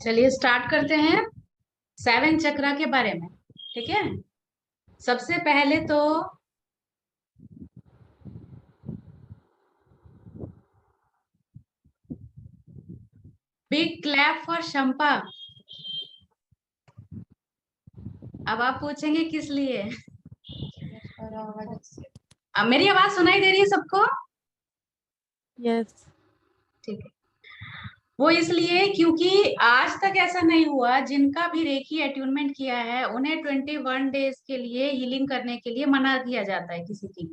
चलिए स्टार्ट करते हैं सेवन चक्रा के बारे में। ठीक है, सबसे पहले तो बिग क्लैप फॉर शंपा। अब आप पूछेंगे किस लिए? अब मेरी आवाज सुनाई दे रही है सबको? यस। ठीक है, वो इसलिए क्योंकि आज तक ऐसा नहीं हुआ, जिनका भी रेकी अट्यूनमेंट किया है उन्हें 21 डेज के लिए हीलिंग करने के लिए मना किया जाता है किसी की।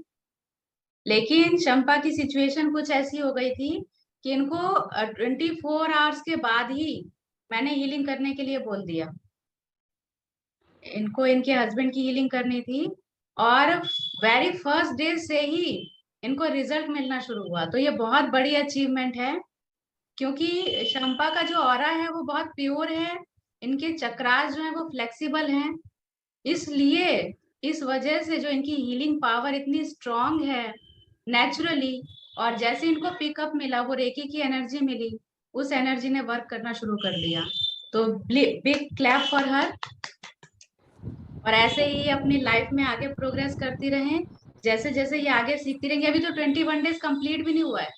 लेकिन चंपा की सिचुएशन कुछ ऐसी हो गई थी कि इनको 24 आवर्स के बाद ही मैंने हीलिंग करने के लिए बोल दिया। इनको इनके हस्बैंड की हीलिंग करनी थी और वेरी फर्स्ट डे से ही इनको रिजल्ट मिलना शुरू हुआ। तो ये बहुत बड़ी अचीवमेंट है, क्योंकि शंपा का जो ऑरा है वो बहुत प्योर है, इनके चक्रास जो है वो फ्लेक्सिबल हैं। इसलिए इस वजह से जो इनकी हीलिंग पावर इतनी स्ट्रांग है नेचुरली, और जैसे इनको पिकअप मिला, वो रेकी की एनर्जी मिली, उस एनर्जी ने वर्क करना शुरू कर दिया। तो बिग क्लैप फॉर हर। और ऐसे ही अपनी लाइफ में आगे प्रोग्रेस करती रहें, जैसे जैसे ये आगे सीखती रहेंगी। अभी तो 21 डेज कंप्लीट भी नहीं हुआ है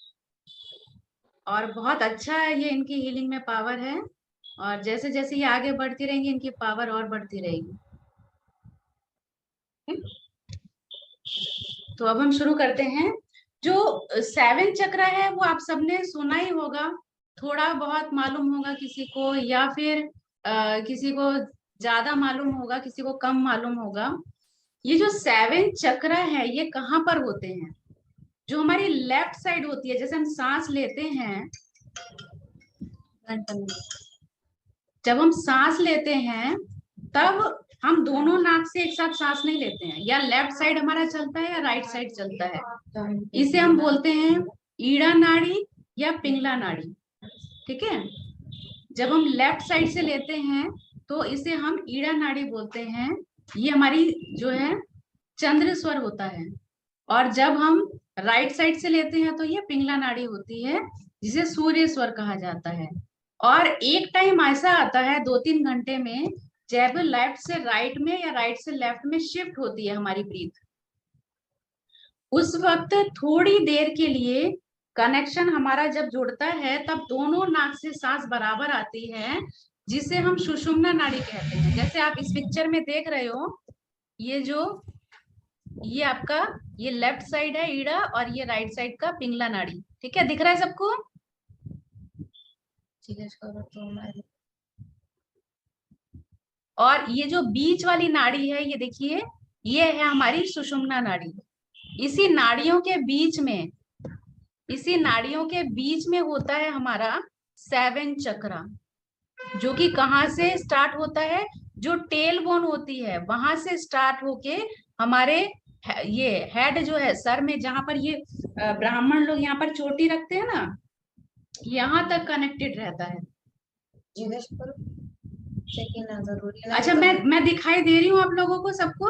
और बहुत अच्छा है ये, इनकी हीलिंग में पावर है। और जैसे जैसे ये आगे बढ़ती रहेंगी इनकी पावर और बढ़ती रहेगी। तो अब हम शुरू करते हैं। जो सेवन चक्र है वो आप सबने सुना ही होगा, थोड़ा बहुत मालूम होगा किसी को, या फिर किसी को ज्यादा मालूम होगा, किसी को कम मालूम होगा। ये जो सेवन चक्र है ये कहाँ पर होते हैं? जो हमारी लेफ्ट साइड होती है, जैसे हम सांस लेते हैं, जब हम सांस लेते हैं तब हम दोनों नाक से एक साथ सांस नहीं लेते हैं। या लेफ्ट साइड हमारा चलता है या राइट साइड चलता है। इसे हम बोलते हैं ईड़ा नाड़ी या पिंगला नाड़ी। ठीक है, जब हम लेफ्ट साइड से लेते हैं तो इसे हम ईड़ा नाड़ी बोलते हैं। ये हमारी जो है चंद्र स्वर होता है। और जब हम राइट साइड से लेते हैं तो ये पिंगला नाड़ी होती है, जिसे सूर्य स्वर कहा जाता है। और एक टाइम ऐसा आता है 2-3 घंटे में, जब लेफ्ट से राइट में या राइट से लेफ्ट में शिफ्ट होती है हमारी ब्रीथ, उस वक्त थोड़ी देर के लिए कनेक्शन हमारा जब जुड़ता है तब दोनों नाक से सांस बराबर आती है, जिसे हम सुषुम्ना नाड़ी कहते हैं। जैसे आप इस पिक्चर में देख रहे हो, ये जो ये आपका ये लेफ्ट साइड है ईड़ा और ये राइट साइड का पिंगला नाड़ी। ठीक है, दिख रहा है सबको? और ये जो बीच वाली नाड़ी है, ये देखिए, ये है हमारी सुषुम्ना नाड़ी। इसी नाड़ियों के बीच में इसी नाड़ियों के बीच में होता है हमारा सेवन चक्रा, जो कि कहाँ से स्टार्ट होता है? जो टेल बोन होती है वहां से स्टार्ट होके हमारे ये हेड जो है सर में, जहां पर ये ब्राह्मण लोग यहाँ पर चोटी रखते हैं ना, यहाँ तक कनेक्टेड रहता है। अच्छा, मैं दिखाई दे रही हूँ आप लोगों को सबको?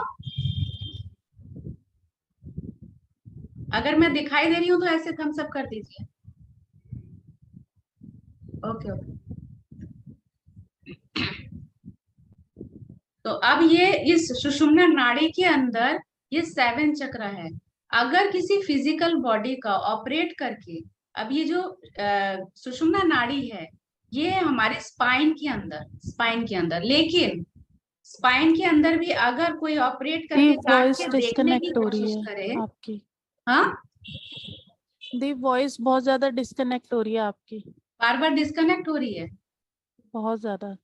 अगर मैं दिखाई दे रही हूँ तो ऐसे थम्स अप कर दीजिए। Okay okay. तो अब ये इस सुषुम्ना नाड़ी के अंदर ये सेवन चक्र है। अगर किसी फिजिकल बॉडी का ऑपरेट करके, अब ये जो सुषुम्ना नाड़ी है ये हमारे स्पाइन के अंदर, लेकिन स्पाइन के अंदर भी अगर कोई ऑपरेट करके काट वॉइस के देखने की डिस्कनेक्ट हो रही कोशिश है करे। आपकी। हाँ, दी वॉइस बहुत ज्यादा डिस्कनेक्ट हो रही है आपकी। बार बार डिस्कनेक्ट हो रही है? बहुत ज्यादा।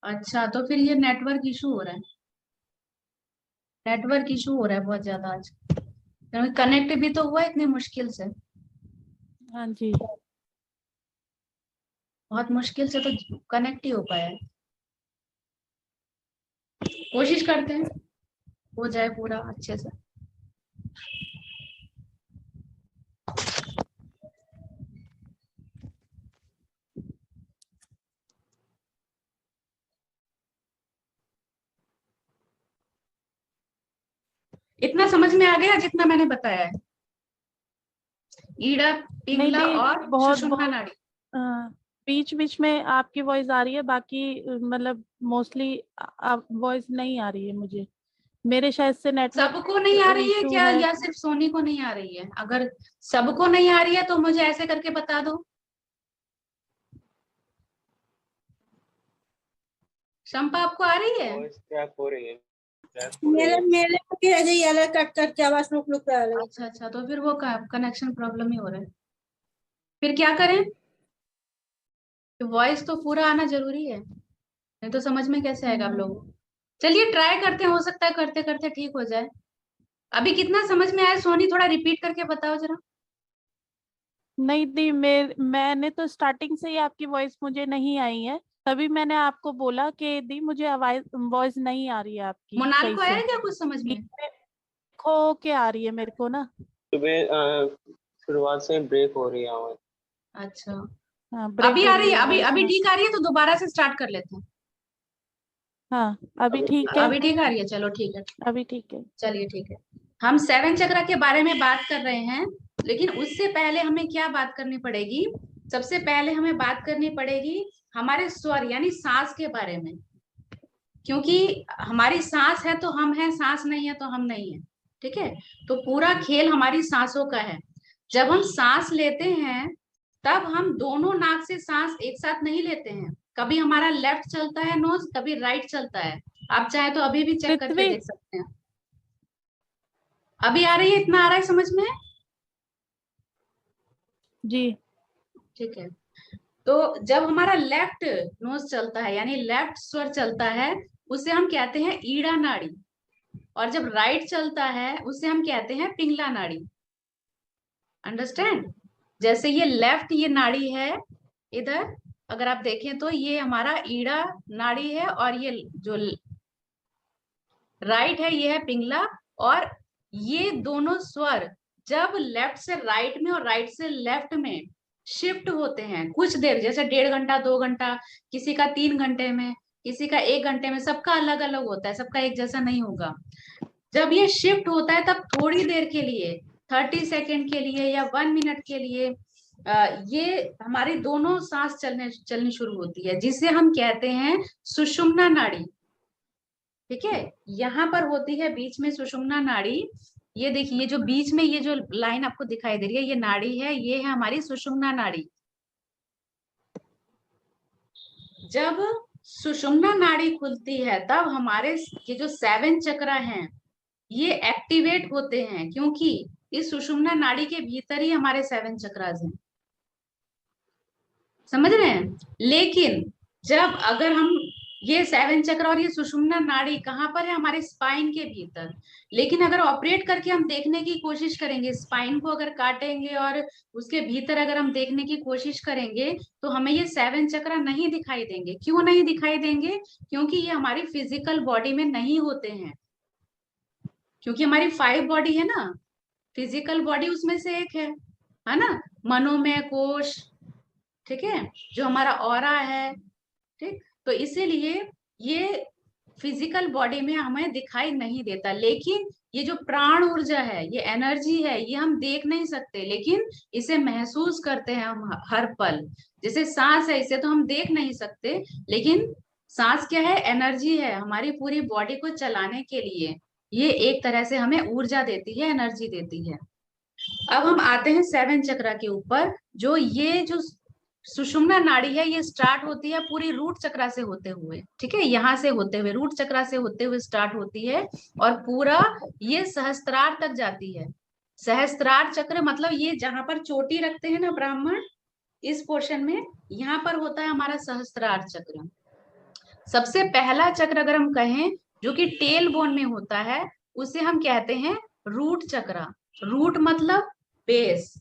अच्छा, तो फिर ये नेटवर्क इशू हो रहा है। नेटवर्क इशू हो रहा है बहुत ज्यादा आज, कनेक्ट भी तो हुआ इतनी मुश्किल से। हाँ जी। बहुत मुश्किल से तो कनेक्ट ही हो पाया है। कोशिश करते हैं हो जाए पूरा अच्छे से। इतना समझ में आ गया जितना मैंने बताया है? ईड़ा, नहीं पिंगला नहीं, और बहुत सुषुम्ना बहुत नाड़ी। बीच बीच में आपकी वॉइस आ रही है, बाकी मतलब मोस्टली वॉइस नहीं आ रही है मुझे। मेरे शायद से नेटवर्क सबको नहीं आ रही है इशू क्या, है। या सिर्फ सोनी को नहीं आ रही है? अगर सबको नहीं आ रही है तो मुझे ऐसे करके बता दो। शंपा आपको आ रही है? वॉइस क्रैक हो रही है, क्रैक हो रही मेरे है। मेरे को भी ऐसे ही आ रहा है, कट कट के आवाज रुक रुक के आ रही है। अच्छा अच्छा, तो फिर वो कनेक्शन प्रॉब्लम ही हो रहा है। फिर क्या करें? वॉइस तो पूरा आना जरूरी है, नहीं तो समझ में कैसे आएगा आप लोगों को। चलिए ट्राई करते हैं, हो सकता है करते करते ठीक हो जाए। अभी कितना समझ में आया सोनी, थोड़ा रिपीट करके बताओ जरा। नहीं दी, मैंने तो स्टार्टिंग से ही आपकी वॉइस मुझे नहीं आई है, तभी मैंने आपको बोला कि दी मुझे आवाज वॉइस नहीं आ रही है आपकी मोनाल सही को आया से। क्या कुछ समझ में? बीच में खो के आ रही है मेरे को ना। सुबह शुरुआत से ब्रेक हो रही है आवाज। अच्छा, हाँ, ब्रेक अभी हो आ रही रही है? है अभी वॉइस अभी ना। ठीक आ रही है तो दोबारा से स्टार्ट कर लेते हैं। हाँ अभी ठीक है। अभी ठीक आ रही है, चलो ठीक है। अभी ठीक है। चलिए ठीक है। हम 7 चक्र के बारे में बात कर रहे हैं, लेकिन उससे पहले हमें क्या बात करनी पड़ेगी? सबसे पहले हमें बात करनी पड़ेगी हमारे स्वर यानी सांस के बारे में। क्योंकि हमारी सांस है तो हम हैं, सांस नहीं है तो हम नहीं है। ठीक है, तो पूरा खेल हमारी सांसों का है। जब हम सांस लेते हैं तब हम दोनों नाक से सांस एक साथ नहीं लेते हैं। कभी हमारा लेफ्ट चलता है नोज, कभी राइट चलता है। आप चाहे तो अभी भी चेक करके पृथ्वी देख सकते हैं। अभी आ रही है? इतना आ रहा है समझ में? जी। ठीक है, तो जब हमारा लेफ्ट नोज चलता है यानी लेफ्ट स्वर चलता है, उसे हम कहते हैं ईड़ा नाड़ी। और जब राइट चलता है उसे हम कहते हैं पिंगला नाड़ी। अंडरस्टैंड? जैसे ये लेफ्ट, ये नाड़ी है इधर, अगर आप देखें तो ये हमारा ईड़ा नाड़ी है, और ये जो राइट है ये है पिंगला। और ये दोनों स्वर जब लेफ्ट से राइट में और राइट से लेफ्ट में शिफ्ट होते हैं कुछ देर, जैसे 1.5 घंटा 2 घंटा, किसी का 3 घंटे में, किसी का 1 घंटे में, सबका अलग अलग होता है, सबका एक जैसा नहीं होगा। जब ये शिफ्ट होता है तब थोड़ी देर के लिए, 30 सेकेंड के लिए या 1 मिनट के लिए, ये हमारी दोनों सांस चलनी शुरू होती है, जिसे हम कहते हैं सुषुम्ना नाड़ी। ठीक है, यहाँ पर होती है बीच में सुषुम्ना नाड़ी। ये देखिए, ये जो बीच में ये जो लाइन आपको दिखाई दे रही है, ये नाड़ी है, ये है हमारी सुषुम्ना नाड़ी। जब सुषुम्ना नाड़ी खुलती है तब हमारे ये जो 7 चक्र हैं ये एक्टिवेट होते हैं, क्योंकि इस सुषुम्ना नाड़ी के भीतर ही हमारे 7 चक्रास हैं। समझ रहे हैं? लेकिन जब अगर हम ये 7 चक्र और ये सुषुम्ना नाड़ी कहाँ पर है? हमारे स्पाइन के भीतर। लेकिन अगर ऑपरेट करके हम देखने की कोशिश करेंगे, स्पाइन को अगर काटेंगे और उसके भीतर अगर हम देखने की कोशिश करेंगे, तो हमें ये 7 चक्र नहीं दिखाई देंगे। क्यों नहीं दिखाई देंगे? क्योंकि ये हमारी फिजिकल बॉडी में नहीं होते हैं। क्योंकि हमारी 5 बॉडी है ना, फिजिकल बॉडी उसमें से एक है ना, मनोमय कोश। ठीक है, जो हमारा ऑरा है। ठीक, तो इसीलिए ये फिजिकल बॉडी में हमें दिखाई नहीं देता। लेकिन ये जो प्राण ऊर्जा है, ये एनर्जी है, ये हम देख नहीं सकते, लेकिन इसे महसूस करते हैं हम हर पल। जैसे सांस है, इसे तो हम देख नहीं सकते, लेकिन सांस क्या है? एनर्जी है हमारी पूरी बॉडी को चलाने के लिए। ये एक तरह से हमें ऊर्जा देती है, एनर्जी देती है। अब हम आते हैं 7 चक्र के ऊपर। जो ये जो सुषुम्ना नाड़ी है, ये स्टार्ट होती है पूरी रूट चक्र से होते हुए। ठीक है, यहाँ से होते हुए, रूट चक्र से होते हुए स्टार्ट होती है, और पूरा ये सहस्त्रार तक जाती है। सहस्त्रार चक्र मतलब ये जहां पर चोटी रखते हैं ना ब्राह्मण, इस पोर्शन में, यहाँ पर होता है हमारा सहस्त्रार चक्र। सबसे पहला चक्र अगर हम कहें, जो कि टेल बोन में होता है, उसे हम कहते हैं रूट चक्र। रूट मतलब बेस।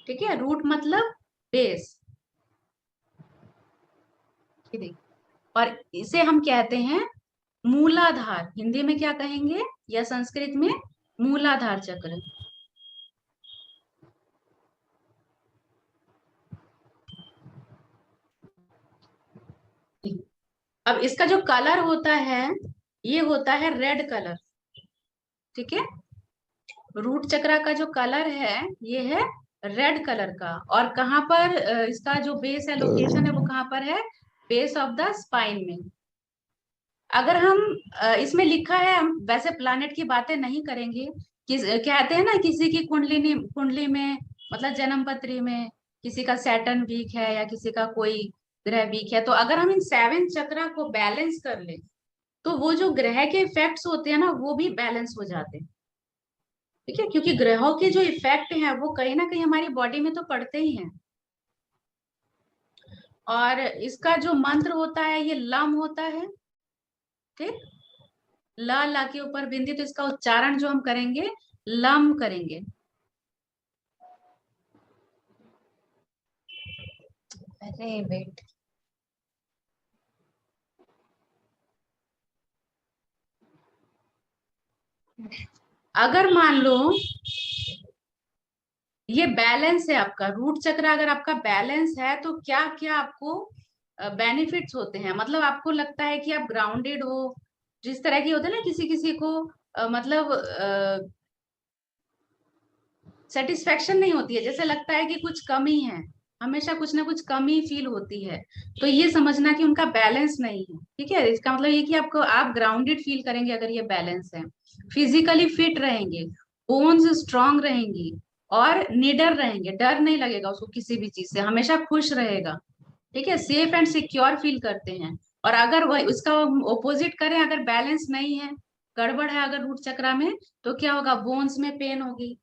ठीक है, रूट मतलब बेस। और इसे हम कहते हैं मूलाधार। हिंदी में क्या कहेंगे या संस्कृत में? मूलाधार चक्र। अब इसका जो कलर होता है, ये होता है रेड कलर। ठीक है, रूट चक्र का जो कलर है ये है रेड कलर का। और कहाँ पर इसका जो बेस है, लोकेशन है, वो कहाँ पर है? बेस ऑफ द स्पाइन में। अगर हम इसमें लिखा है, हम वैसे प्लानेट की बातें नहीं करेंगे, कहते हैं ना किसी की कुंडली में मतलब जन्म पत्री में किसी का सैटर्न वीक है या किसी का कोई ग्रह वीक है, तो अगर हम इन 7 चक्रा को बैलेंस कर ले तो वो जो ग्रह के इफेक्ट्स होते हैं ना वो भी बैलेंस हो जाते हैं। ठीक है, क्योंकि ग्रहों के जो इफेक्ट हैं वो कहीं ना कहीं हमारी बॉडी में तो पड़ते ही हैं। और इसका जो मंत्र होता है ये लम होता है। ठीक, ला ला के ऊपर बिंदी, तो इसका उच्चारण जो हम करेंगे लम करेंगे। अरे वेट, अगर मान लो ये बैलेंस है आपका रूट चक्र, अगर आपका बैलेंस है तो क्या क्या आपको बेनिफिट्स होते हैं, मतलब आपको लगता है कि आप ग्राउंडेड हो, जिस तरह की होते हैं ना किसी किसी को मतलब सेटिस्फेक्शन नहीं होती है, जैसे लगता है कि कुछ कमी है, हमेशा कुछ ना कुछ कमी फील होती है, तो ये समझना कि उनका बैलेंस नहीं है। ठीक है, इसका मतलब ये कि आपको आप ग्राउंडेड फील करेंगे अगर ये बैलेंस है। फिजिकली फिट रहेंगे, बोन्स स्ट्रांग रहेंगी और निडर रहेंगे, डर नहीं लगेगा उसको किसी भी चीज से, हमेशा खुश रहेगा। ठीक है, सेफ एंड सिक्योर फील करते हैं। और अगर वह उसका ओपोजिट करें, अगर बैलेंस नहीं है, गड़बड़ है अगर रूट चक्रा में, तो क्या होगा? बोन्स में पेन होगी,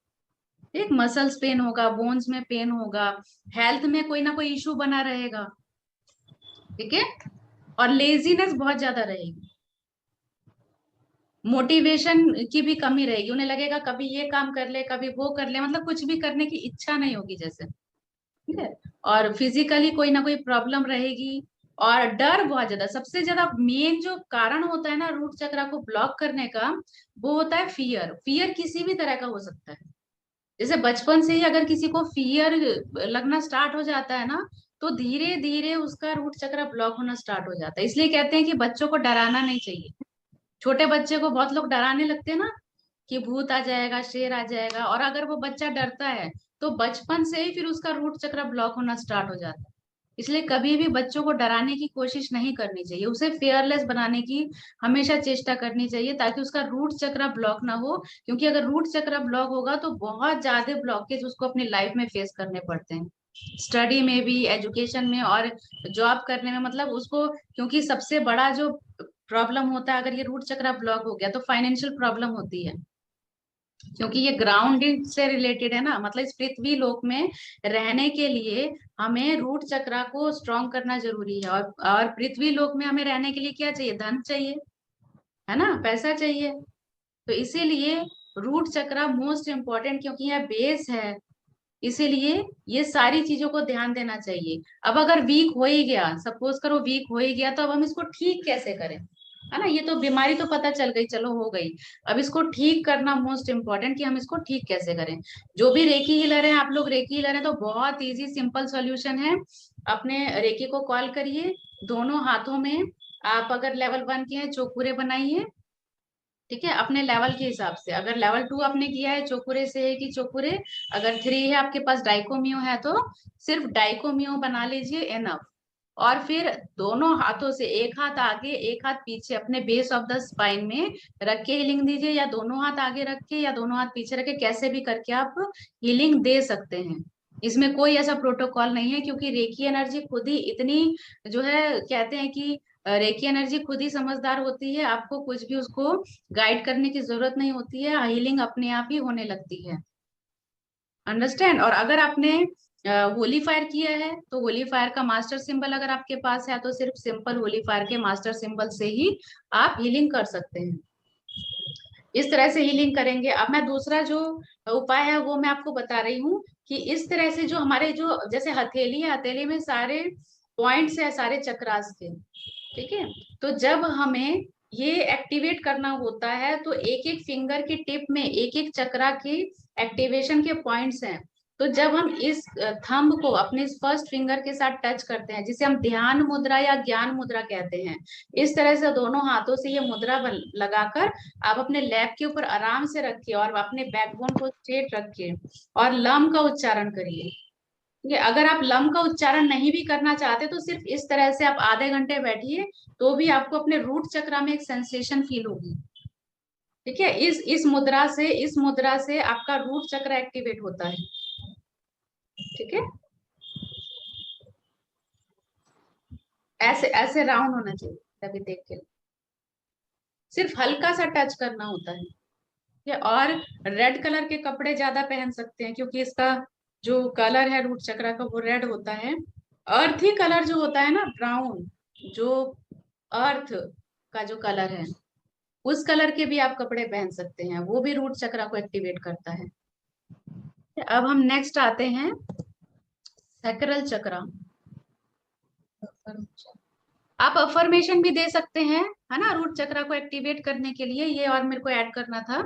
एक मसल्स पेन होगा, बोन्स में पेन होगा, हेल्थ में कोई ना कोई इशू बना रहेगा। ठीक है, और लेजीनेस बहुत ज्यादा रहेगी, मोटिवेशन की भी कमी रहेगी, उन्हें लगेगा कभी ये काम कर ले कभी वो कर ले, मतलब कुछ भी करने की इच्छा नहीं होगी जैसे। ठीक है, और फिजिकली कोई ना कोई प्रॉब्लम रहेगी। और डर बहुत ज्यादा, सबसे ज्यादा मेन जो कारण होता है ना रूट चक्रा को ब्लॉक करने का, वो होता है फियर। फियर किसी भी तरह का हो सकता है, जैसे बचपन से ही अगर किसी को फियर लगना स्टार्ट हो जाता है ना, तो धीरे धीरे उसका रूट चक्र ब्लॉक होना स्टार्ट हो जाता है। इसलिए कहते हैं कि बच्चों को डराना नहीं चाहिए। छोटे बच्चे को बहुत लोग डराने लगते हैं ना, कि भूत आ जाएगा, शेर आ जाएगा, और अगर वो बच्चा डरता है तो बचपन से ही फिर उसका रूट चक्र ब्लॉक होना स्टार्ट हो जाता है। इसलिए कभी भी बच्चों को डराने की कोशिश नहीं करनी चाहिए, उसे फेयरलेस बनाने की हमेशा चेष्टा करनी चाहिए, ताकि उसका रूट चक्र ब्लॉक ना हो। क्योंकि अगर रूट चक्र ब्लॉक होगा तो बहुत ज्यादा ब्लॉकेज उसको अपनी लाइफ में फेस करने पड़ते हैं, स्टडी में भी, एजुकेशन में और जॉब करने में, मतलब उसको, क्योंकि सबसे बड़ा जो प्रॉब्लम होता है अगर ये रूट चक्र ब्लॉक हो गया तो फाइनेंशियल प्रॉब्लम होती है। क्योंकि ये ग्राउंडिंग से रिलेटेड है ना, मतलब इस पृथ्वी लोक में रहने के लिए हमें रूट चक्रा को स्ट्रॉन्ग करना जरूरी है। और पृथ्वी लोक में हमें रहने के लिए क्या चाहिए? धन चाहिए, है ना, पैसा चाहिए। तो इसीलिए रूट चक्रा मोस्ट इम्पोर्टेंट, क्योंकि यह बेस है, इसीलिए ये सारी चीजों को ध्यान देना चाहिए। अब अगर वीक हो ही गया, सपोज करो वीक हो ही गया, तो अब हम इसको ठीक कैसे करें? है ना, ये तो बीमारी तो पता चल गई, चलो हो गई, अब इसको ठीक करना मोस्ट इम्पोर्टेंट, कि हम इसको ठीक कैसे करें। जो भी रेकी हीलर है, आप लोग रेकी हीलर है तो बहुत इजी सिंपल सॉल्यूशन है। अपने रेकी को कॉल करिए, दोनों हाथों में आप अगर लेवल 1 के हैं चौकुरे बनाइए। ठीक है, अपने लेवल के हिसाब से, अगर लेवल 2 आपने किया है चौकुरे से है कि चौकुरे, अगर 3 है आपके पास डाइकोमियो है तो सिर्फ डाइकोमियो बना लीजिए, एनफ। और फिर दोनों हाथों से, एक हाथ आगे एक हाथ पीछे, अपने बेस ऑफ द स्पाइन में रख के हीलिंग दीजिए, या दोनों हाथ आगे रख के या दोनों हाथ पीछे रख के, कैसे भी करके आप हीलिंग दे सकते हैं। इसमें कोई ऐसा प्रोटोकॉल नहीं है, क्योंकि रेकी एनर्जी खुद ही इतनी जो है, कहते हैं कि रेकी एनर्जी खुद ही समझदार होती है, आपको कुछ भी उसको गाइड करने की जरूरत नहीं होती है, हीलिंग अपने आप ही होने लगती है। अंडरस्टैंड? और अगर आपने होली फायर किया है तो होली फायर का मास्टर सिंबल अगर आपके पास है तो सिर्फ सिंपल होली फायर के मास्टर सिंबल से ही आप हीलिंग कर सकते हैं। इस तरह से हीलिंग करेंगे। अब मैं दूसरा जो उपाय है वो मैं आपको बता रही हूँ, कि इस तरह से जो हमारे जो जैसे हथेली है, हथेली में सारे पॉइंट्स है, सारे चक्रास के। ठीक है, तो जब हमें ये एक्टिवेट करना होता है तो एक एक फिंगर की टिप में एक एक चक्रा की एक्टिवेशन के पॉइंट्स हैं, तो जब हम इस थंब को अपने इस फर्स्ट फिंगर के साथ टच करते हैं, जिसे हम ध्यान मुद्रा या ज्ञान मुद्रा कहते हैं, इस तरह से दोनों हाथों से ये मुद्रा लगाकर आप अपने लैब के ऊपर आराम से रखिए और अपने बैकबोन को स्ट्रेट रखिए और लम का उच्चारण करिए। ठीक है, अगर आप लम का उच्चारण नहीं भी करना चाहते तो सिर्फ इस तरह से आप आधे घंटे बैठिए, तो भी आपको अपने रूट चक्रा में एक सेंसेशन फील होगी। ठीक है, इस मुद्रा से आपका रूट चक्र एक्टिवेट होता है। ठीक है, ऐसे ऐसे राउंड होना चाहिए, तभी देख के सिर्फ हल्का सा टच करना होता है। ठीक है, और रेड कलर के कपड़े ज्यादा पहन सकते हैं क्योंकि इसका जो कलर है रूट चक्र का वो रेड होता है। अर्थी कलर जो होता है ना, ब्राउन, जो अर्थ का जो कलर है, उस कलर के भी आप कपड़े पहन सकते हैं, वो भी रूट चक्र को एक्टिवेट करता है। अब हम नेक्स्ट आते हैं सैक्रल चक्र। आप अफर्मेशन भी दे सकते हैं, है ना, रूट चक्र को एक्टिवेट करने के लिए। ये और मेरे को ऐड करना था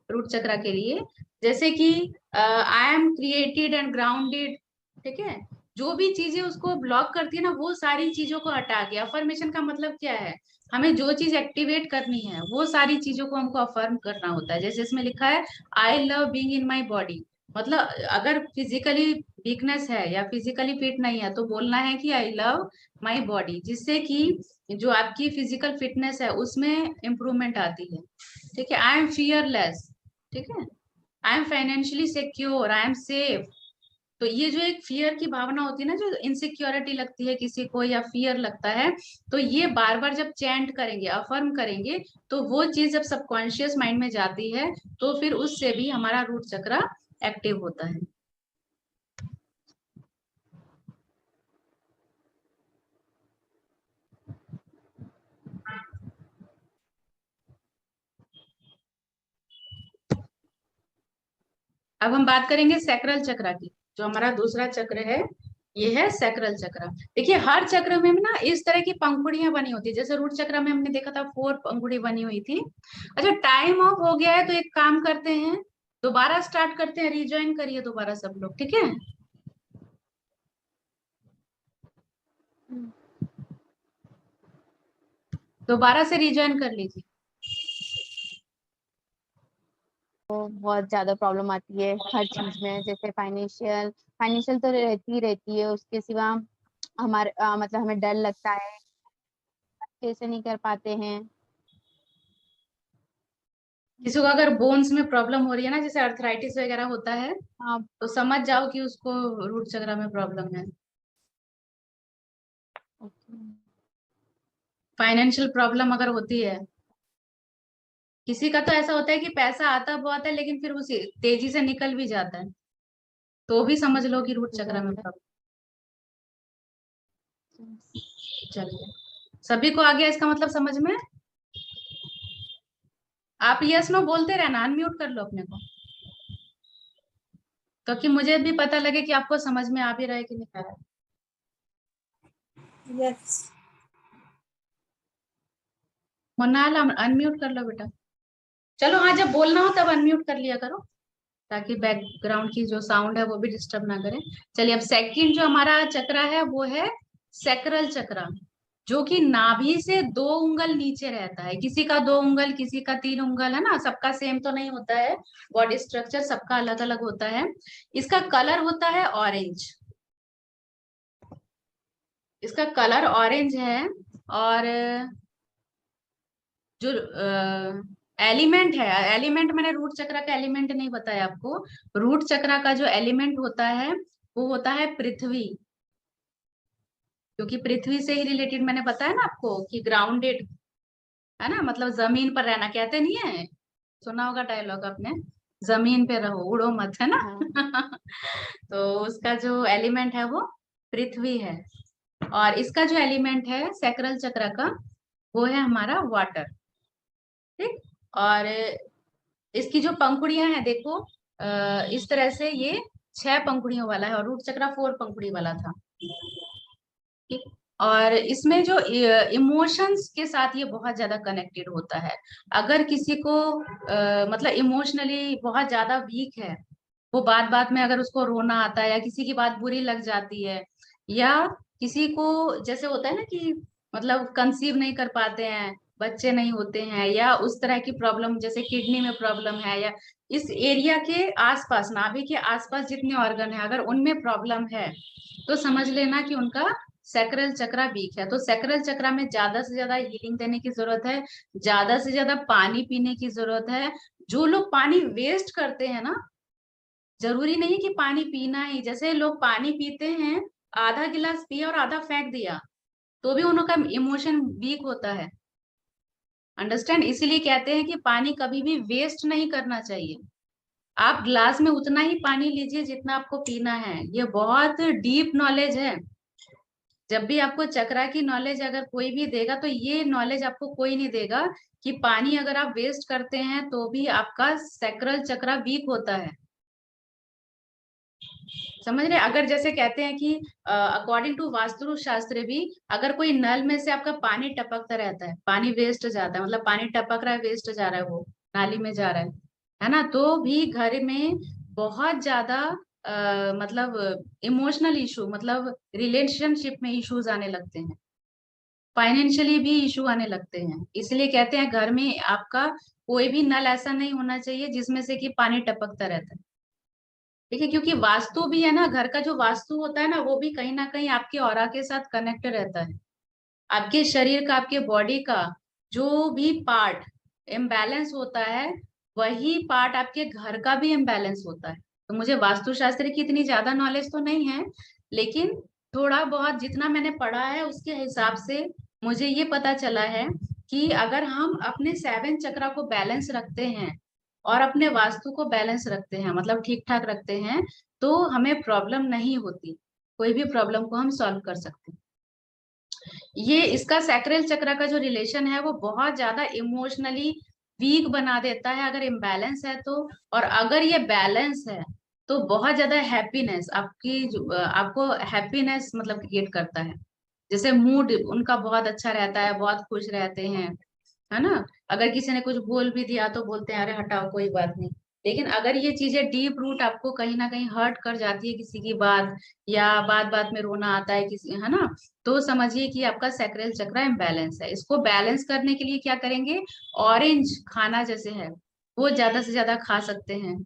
रूट चक्र के लिए, जैसे कि I am created and grounded. ठीक है, जो भी चीजें उसको ब्लॉक करती है ना, वो सारी चीजों को हटा के, अफर्मेशन का मतलब क्या है, हमें जो चीज एक्टिवेट करनी है वो सारी चीजों को हमको अफर्म करना होता है। जैसे इसमें लिखा है I love being in my body, मतलब अगर फिजिकली वीकनेस है या फिजिकली फिट नहीं है तो बोलना है कि आई लव माई बॉडी, जिससे कि जो आपकी फिजिकल फिटनेस है उसमें इंप्रूवमेंट आती है। ठीक है, आई एम फियरलेस। ठीक है, I am financially secure, I am safe. तो ये जो एक फियर की भावना होती है ना, जो इनसिक्योरिटी लगती है किसी को या फियर लगता है, तो ये बार बार जब चैंट करेंगे, अफर्म करेंगे, तो वो चीज जब सबकॉन्शियस माइंड में जाती है तो फिर उससे भी हमारा रूट चक्र एक्टिव होता है। अब हम बात करेंगे सैक्रल चक्र की। जो हमारा दूसरा चक्र है ये है सैक्रल चक्र। देखिए, हर चक्र में ना इस तरह की पंखुड़ियां बनी होती है, जैसे रूट चक्र में हमने देखा था 4 पंखुड़ी बनी हुई थी। अच्छा, टाइम ऑफ हो गया है तो एक काम करते हैं, दोबारा स्टार्ट करते हैं, रिज्वाइन करिए दोबारा सब लोग। ठीक है, दोबारा से रिज्वाइन कर लीजिए। तो बहुत ज्यादा प्रॉब्लम आती है हर चीज में, जैसे फाइनेंशियल तो रहती है, उसके सिवा हमारे मतलब हमें डर लगता है, कैसे नहीं कर पाते हैं। किसी को अगर बोन्स में प्रॉब्लम हो रही है ना, जैसे अर्थराइटिस वगैरह होता है, हाँ, तो समझ जाओ कि उसको रूट चक्र में प्रॉब्लम है। फाइनेंशियल प्रॉब्लम अगर होती है, किसी का तो ऐसा होता है कि पैसा आता बहुत है लेकिन फिर उसी तेजी से निकल भी जाता है, तो भी समझ लो कि रूट चक्र में प्रॉब्लम। चलिए, सभी को आ गया इसका मतलब समझ में? आप यस नो बोलते रहना, अनम्यूट कर लो अपने को, क्योंकि मुझे भी पता लगे कि आपको समझ में आ भी रहा है कि नहीं आ रहा है। यस। मोनाल, अनम्यूट कर लो बेटा। चलो हाँ, जब बोलना हो तब अनम्यूट कर लिया करो, ताकि बैकग्राउंड की जो साउंड है वो भी डिस्टर्ब ना करे। चलिए, अब सेकंड जो हमारा चक्र है वो है सैक्रल चक्र, जो कि नाभि से 2 उंगल नीचे रहता है। किसी का 2 उंगल, किसी का 3 उंगल, है ना, सबका सेम तो नहीं होता है, बॉडी स्ट्रक्चर सबका अलग अलग होता है। इसका कलर होता है ऑरेंज, इसका कलर ऑरेंज है। और जो एलिमेंट है, एलिमेंट मैंने रूट चक्र का एलिमेंट नहीं बताया आपको। रूट चक्र का जो एलिमेंट होता है वो होता है पृथ्वी, क्योंकि पृथ्वी से ही रिलेटेड मैंने बताया ना आपको कि ग्राउंडेड, है ना, मतलब जमीन पर रहना, कहते नहीं है, सुना होगा डायलॉग आपने, जमीन पे रहो उड़ो मत, है ना। हाँ। तो उसका जो एलिमेंट है वो पृथ्वी है, और इसका जो एलिमेंट है सैक्रल चक्र का वो है हमारा वाटर। ठीक, और इसकी जो पंखुड़ियां हैं देखो, इस तरह से ये 6 पंखुड़ियों वाला है और रूट चक्र 4 पंखुड़ी वाला था। ठीक, और इसमें जो इमोशंस के साथ ये बहुत ज्यादा कनेक्टेड होता है। अगर किसी को मतलब इमोशनली बहुत ज्यादा वीक है वो बात बात में अगर उसको रोना आता है या किसी की बात बुरी लग जाती है, या किसी को जैसे होता है ना कि मतलब कंसीव नहीं कर पाते हैं, बच्चे नहीं होते हैं, या उस तरह की प्रॉब्लम जैसे किडनी में प्रॉब्लम है, या इस एरिया के आसपास, नाभि के आसपास जितने ऑर्गन है अगर उनमें प्रॉब्लम है, तो समझ लेना कि उनका सैक्रल चक्रा वीक है। तो सैक्रल चक्रा में ज्यादा से ज्यादा हीलिंग देने की जरूरत है, ज्यादा से ज्यादा पानी पीने की जरूरत है। जो लोग पानी वेस्ट करते हैं ना, जरूरी नहीं कि पानी पीना ही, जैसे लोग पानी पीते हैं, आधा गिलास पिया और आधा फेंक दिया, तो भी उनका इमोशन वीक होता है। अंडरस्टैंड? इसीलिए कहते हैं कि पानी कभी भी वेस्ट नहीं करना चाहिए। आप ग्लास में उतना ही पानी लीजिए जितना आपको पीना है। ये बहुत डीप नॉलेज है। जब भी आपको चक्रा की नॉलेज अगर कोई भी देगा, तो ये नॉलेज आपको कोई नहीं देगा कि पानी अगर आप वेस्ट करते हैं तो भी आपका सैक्रल चक्रा वीक होता है। समझ रहे? अगर जैसे कहते हैं कि अकॉर्डिंग टू वास्तु शास्त्र भी, अगर कोई नल में से आपका पानी टपकता रहता है, पानी वेस्ट जाता है, मतलब पानी टपक रहा है, वेस्ट जा रहा है, वो नाली में जा रहा है ना, तो भी घर में बहुत ज्यादा मतलब इमोशनल इशू, मतलब रिलेशनशिप में इश्यूज आने लगते हैं, फाइनेंशियली भी इशू आने लगते हैं। इसलिए कहते हैं घर में आपका कोई भी नल ऐसा नहीं होना चाहिए जिसमें से कि पानी टपकता रहता है। ठीक है? क्योंकि वास्तु भी है ना, घर का जो वास्तु होता है ना, वो भी कहीं ना कहीं आपके ऑरा के साथ कनेक्ट रहता है। आपके शरीर का, आपके बॉडी का जो भी पार्ट इम्बैलेंस होता है, वही पार्ट आपके घर का भी इम्बैलेंस होता है। तो मुझे वास्तुशास्त्र की इतनी ज्यादा नॉलेज तो नहीं है, लेकिन थोड़ा बहुत जितना मैंने पढ़ा है उसके हिसाब से मुझे ये पता चला है कि अगर हम अपने 7 चक्रा को बैलेंस रखते हैं और अपने वास्तु को बैलेंस रखते हैं, मतलब ठीक ठाक रखते हैं, तो हमें प्रॉब्लम नहीं होती। कोई भी प्रॉब्लम को हम सॉल्व कर सकते हैं। ये इसका सैक्रल चक्र का जो रिलेशन है वो बहुत ज्यादा इमोशनली वीक बना देता है अगर इम्बैलेंस है तो। और अगर ये बैलेंस है तो बहुत ज्यादा हैप्पीनेस आपको हैप्पीनेस मतलब क्रिएट करता है। जैसे मूड उनका बहुत अच्छा रहता है, बहुत खुश रहते हैं, है ना। अगर किसी ने कुछ बोल भी दिया तो बोलते हैं अरे हटाओ कोई बात नहीं। लेकिन अगर ये चीजें डीप रूट आपको कहीं ना कहीं हर्ट कर जाती है किसी की बात, या बात बात में रोना आता है किसी, है ना, तो समझिए कि आपका सैक्रल चक्र इम्बैलेंस है। इसको बैलेंस करने के लिए क्या करेंगे? ऑरेंज खाना जैसे है वो ज्यादा से ज्यादा खा सकते हैं।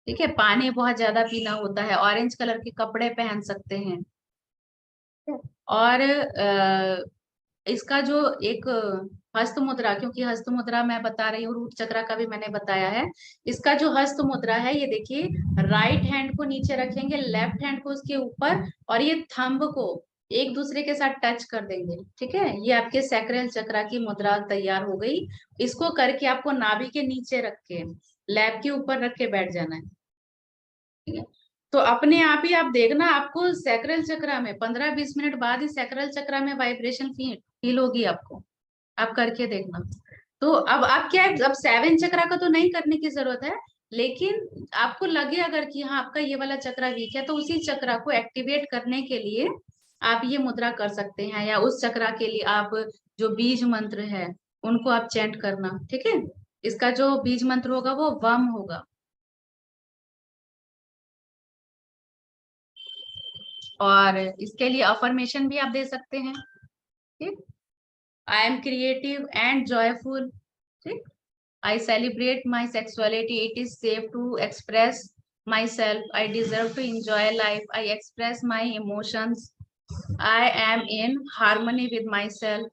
ठीक है? पानी बहुत ज्यादा पीना होता है, ऑरेंज कलर के कपड़े पहन सकते हैं। और इसका जो एक हस्त मुद्रा, क्योंकि हस्त मुद्रा मैं बता रही हूँ, रूट चक्र का भी मैंने बताया है। इसका जो हस्त मुद्रा है, ये देखिए, राइट हैंड को नीचे रखेंगे, लेफ्ट हैंड को उसके ऊपर, और ये थंब को एक दूसरे के साथ टच कर देंगे। ठीक है? ये आपके सैक्रल चक्र की मुद्रा तैयार हो गई। इसको करके आपको नाभि के नीचे रख के, लैब के ऊपर रख के बैठ जाना है। ठीक है? तो अपने आप ही आप देखना, आपको सैक्रल चक्र में 15-20 मिनट बाद ही सैक्रल चक्र में वाइब्रेशन फील होगी आपको। आप करके देखना। तो अब आप क्या है, अब 7 चक्र का तो नहीं करने की जरूरत है, लेकिन आपको लगे अगर कि हाँ आपका ये वाला चक्र वीक है, तो उसी चक्र को एक्टिवेट करने के लिए आप ये मुद्रा कर सकते हैं, या उस चक्र के लिए आप जो बीज मंत्र है उनको आप चैंट करना। ठीक है? इसका जो बीज मंत्र होगा वो वम होगा। और इसके लिए अफर्मेशन भी आप दे सकते हैं। ठीक? I am creative and joyful. ठीक? I celebrate my sexuality. It is safe to express myself. I deserve to enjoy life. I express my emotions. I am in harmony with myself.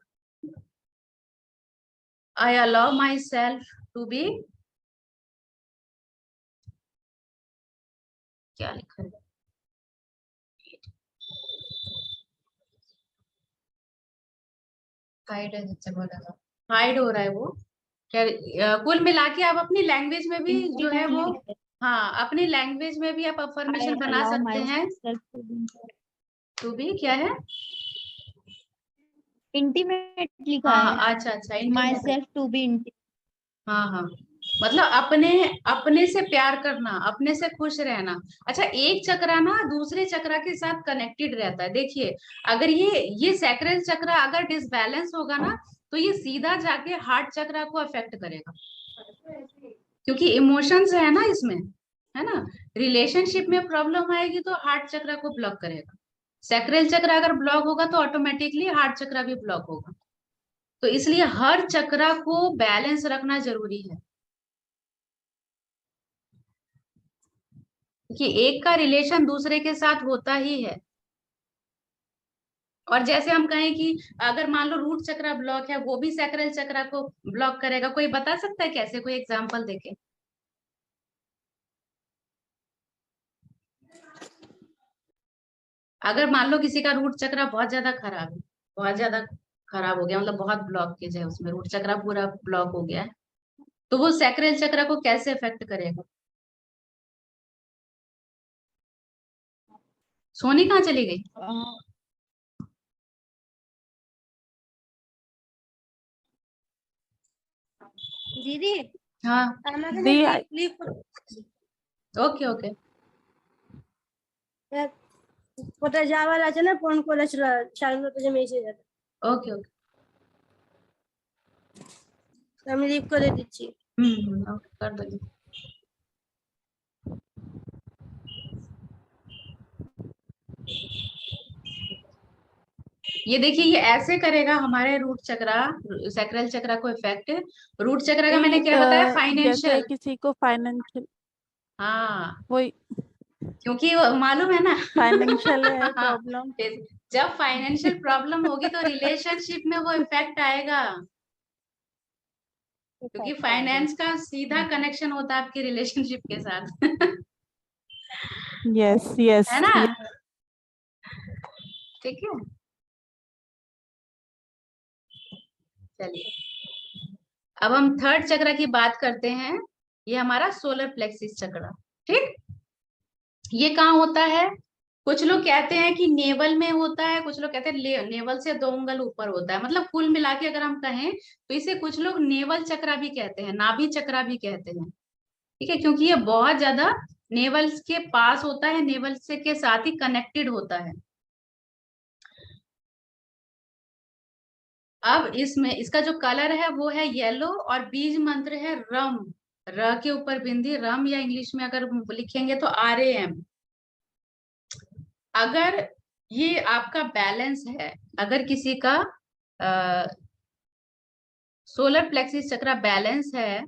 I allow myself to be, क्या लिखा है? Hide हो रहा है वो क्या? कुल मिला के आप अपनी लैंग्वेज में भी जो है वो, हाँ अपनी लैंग्वेज में भी आप अफर्मेशन बना सकते हैं। तो भी क्या है? इंटीमेट लिखा हाँ है। अच्छा अच्छा, my intimate। Self to be intimate. हाँ हाँ, मतलब अपने अपने से प्यार करना, अपने से खुश रहना। अच्छा, एक चक्र ना दूसरे चक्र के साथ कनेक्टेड रहता है। देखिए, अगर ये सैक्रल चक्र अगर डिसबैलेंस होगा ना, तो ये सीधा जाके हार्ट चक्र को अफेक्ट करेगा, क्योंकि इमोशंस है ना इसमें, है ना। रिलेशनशिप में प्रॉब्लम आएगी तो हार्ट चक्र को ब्लॉक करेगा। सैक्रल चक्र अगर ब्लॉक होगा तो ऑटोमेटिकली हार्ट चक्र भी ब्लॉक होगा। तो इसलिए हर चक्र को बैलेंस रखना जरूरी है, कि एक का रिलेशन दूसरे के साथ होता ही है। और जैसे हम कहें कि अगर मान लो रूट चक्र ब्लॉक है, वो भी सैक्रल चक्र को ब्लॉक करेगा। कोई बता सकता है कैसे? कोई एग्जांपल देके। अगर मान लो किसी का रूट चक्र बहुत ज्यादा खराब है, बहुत ज्यादा खराब हो गया, मतलब बहुत ब्लॉकेज है उसमें, रूट चक्र पूरा ब्लॉक हो गया है, तो वो सैक्रल चक्र को कैसे इफेक्ट करेगा? सोनी कहाँ चली गई? দিদি हाँ, আমাকে दी ক্লিক ओके ओके। কোথায় যাওয়ার আছে না, ফোন করেছিল 9:30 যে মেসেজ আছে, ओके ओके। আমি রিপ করে দিচ্ছি। ओके, कर दो। ये देखिए, ये ऐसे करेगा हमारे रूट चक्र, सैक्रल चक्र को इफेक्ट। रूट चक्र का मैंने क्या बताया? जैसे फाइनेंशियल। किसी को फाइनेंशियल, हाँ, वही क्योंकि वो मालूम है ना। फाइनेंशियल है हाँ, प्रॉब्लम। जब फाइनेंशियल प्रॉब्लम होगी तो रिलेशनशिप में वो इफेक्ट आएगा, क्योंकि फाइनेंस का सीधा कनेक्शन होता है आपके रिलेशनशिप के साथ। यस यस है ना? ठीक है, चलिए अब हम थर्ड चक्र की बात करते हैं। ये हमारा सोलर प्लेक्सिस चक्र। ठीक, ये कहाँ होता है? कुछ लोग कहते हैं कि नेवल में होता है, कुछ लोग कहते हैं नेवल से 2 उंगल ऊपर होता है। मतलब कुल मिला के अगर हम कहें तो इसे कुछ लोग नेवल चक्र भी कहते हैं, नाभि चक्र भी कहते हैं। ठीक है, क्योंकि ये बहुत ज्यादा नेवल के पास होता है, नेवल से के साथ ही कनेक्टेड होता है। अब इसमें इसका जो कलर है वो है येलो, और बीज मंत्र है रम, र के ऊपर बिंदी रम, या इंग्लिश में अगर लिखेंगे तो RAM। अगर ये आपका बैलेंस है, अगर किसी का सोलर प्लेक्सिस चक्र बैलेंस है,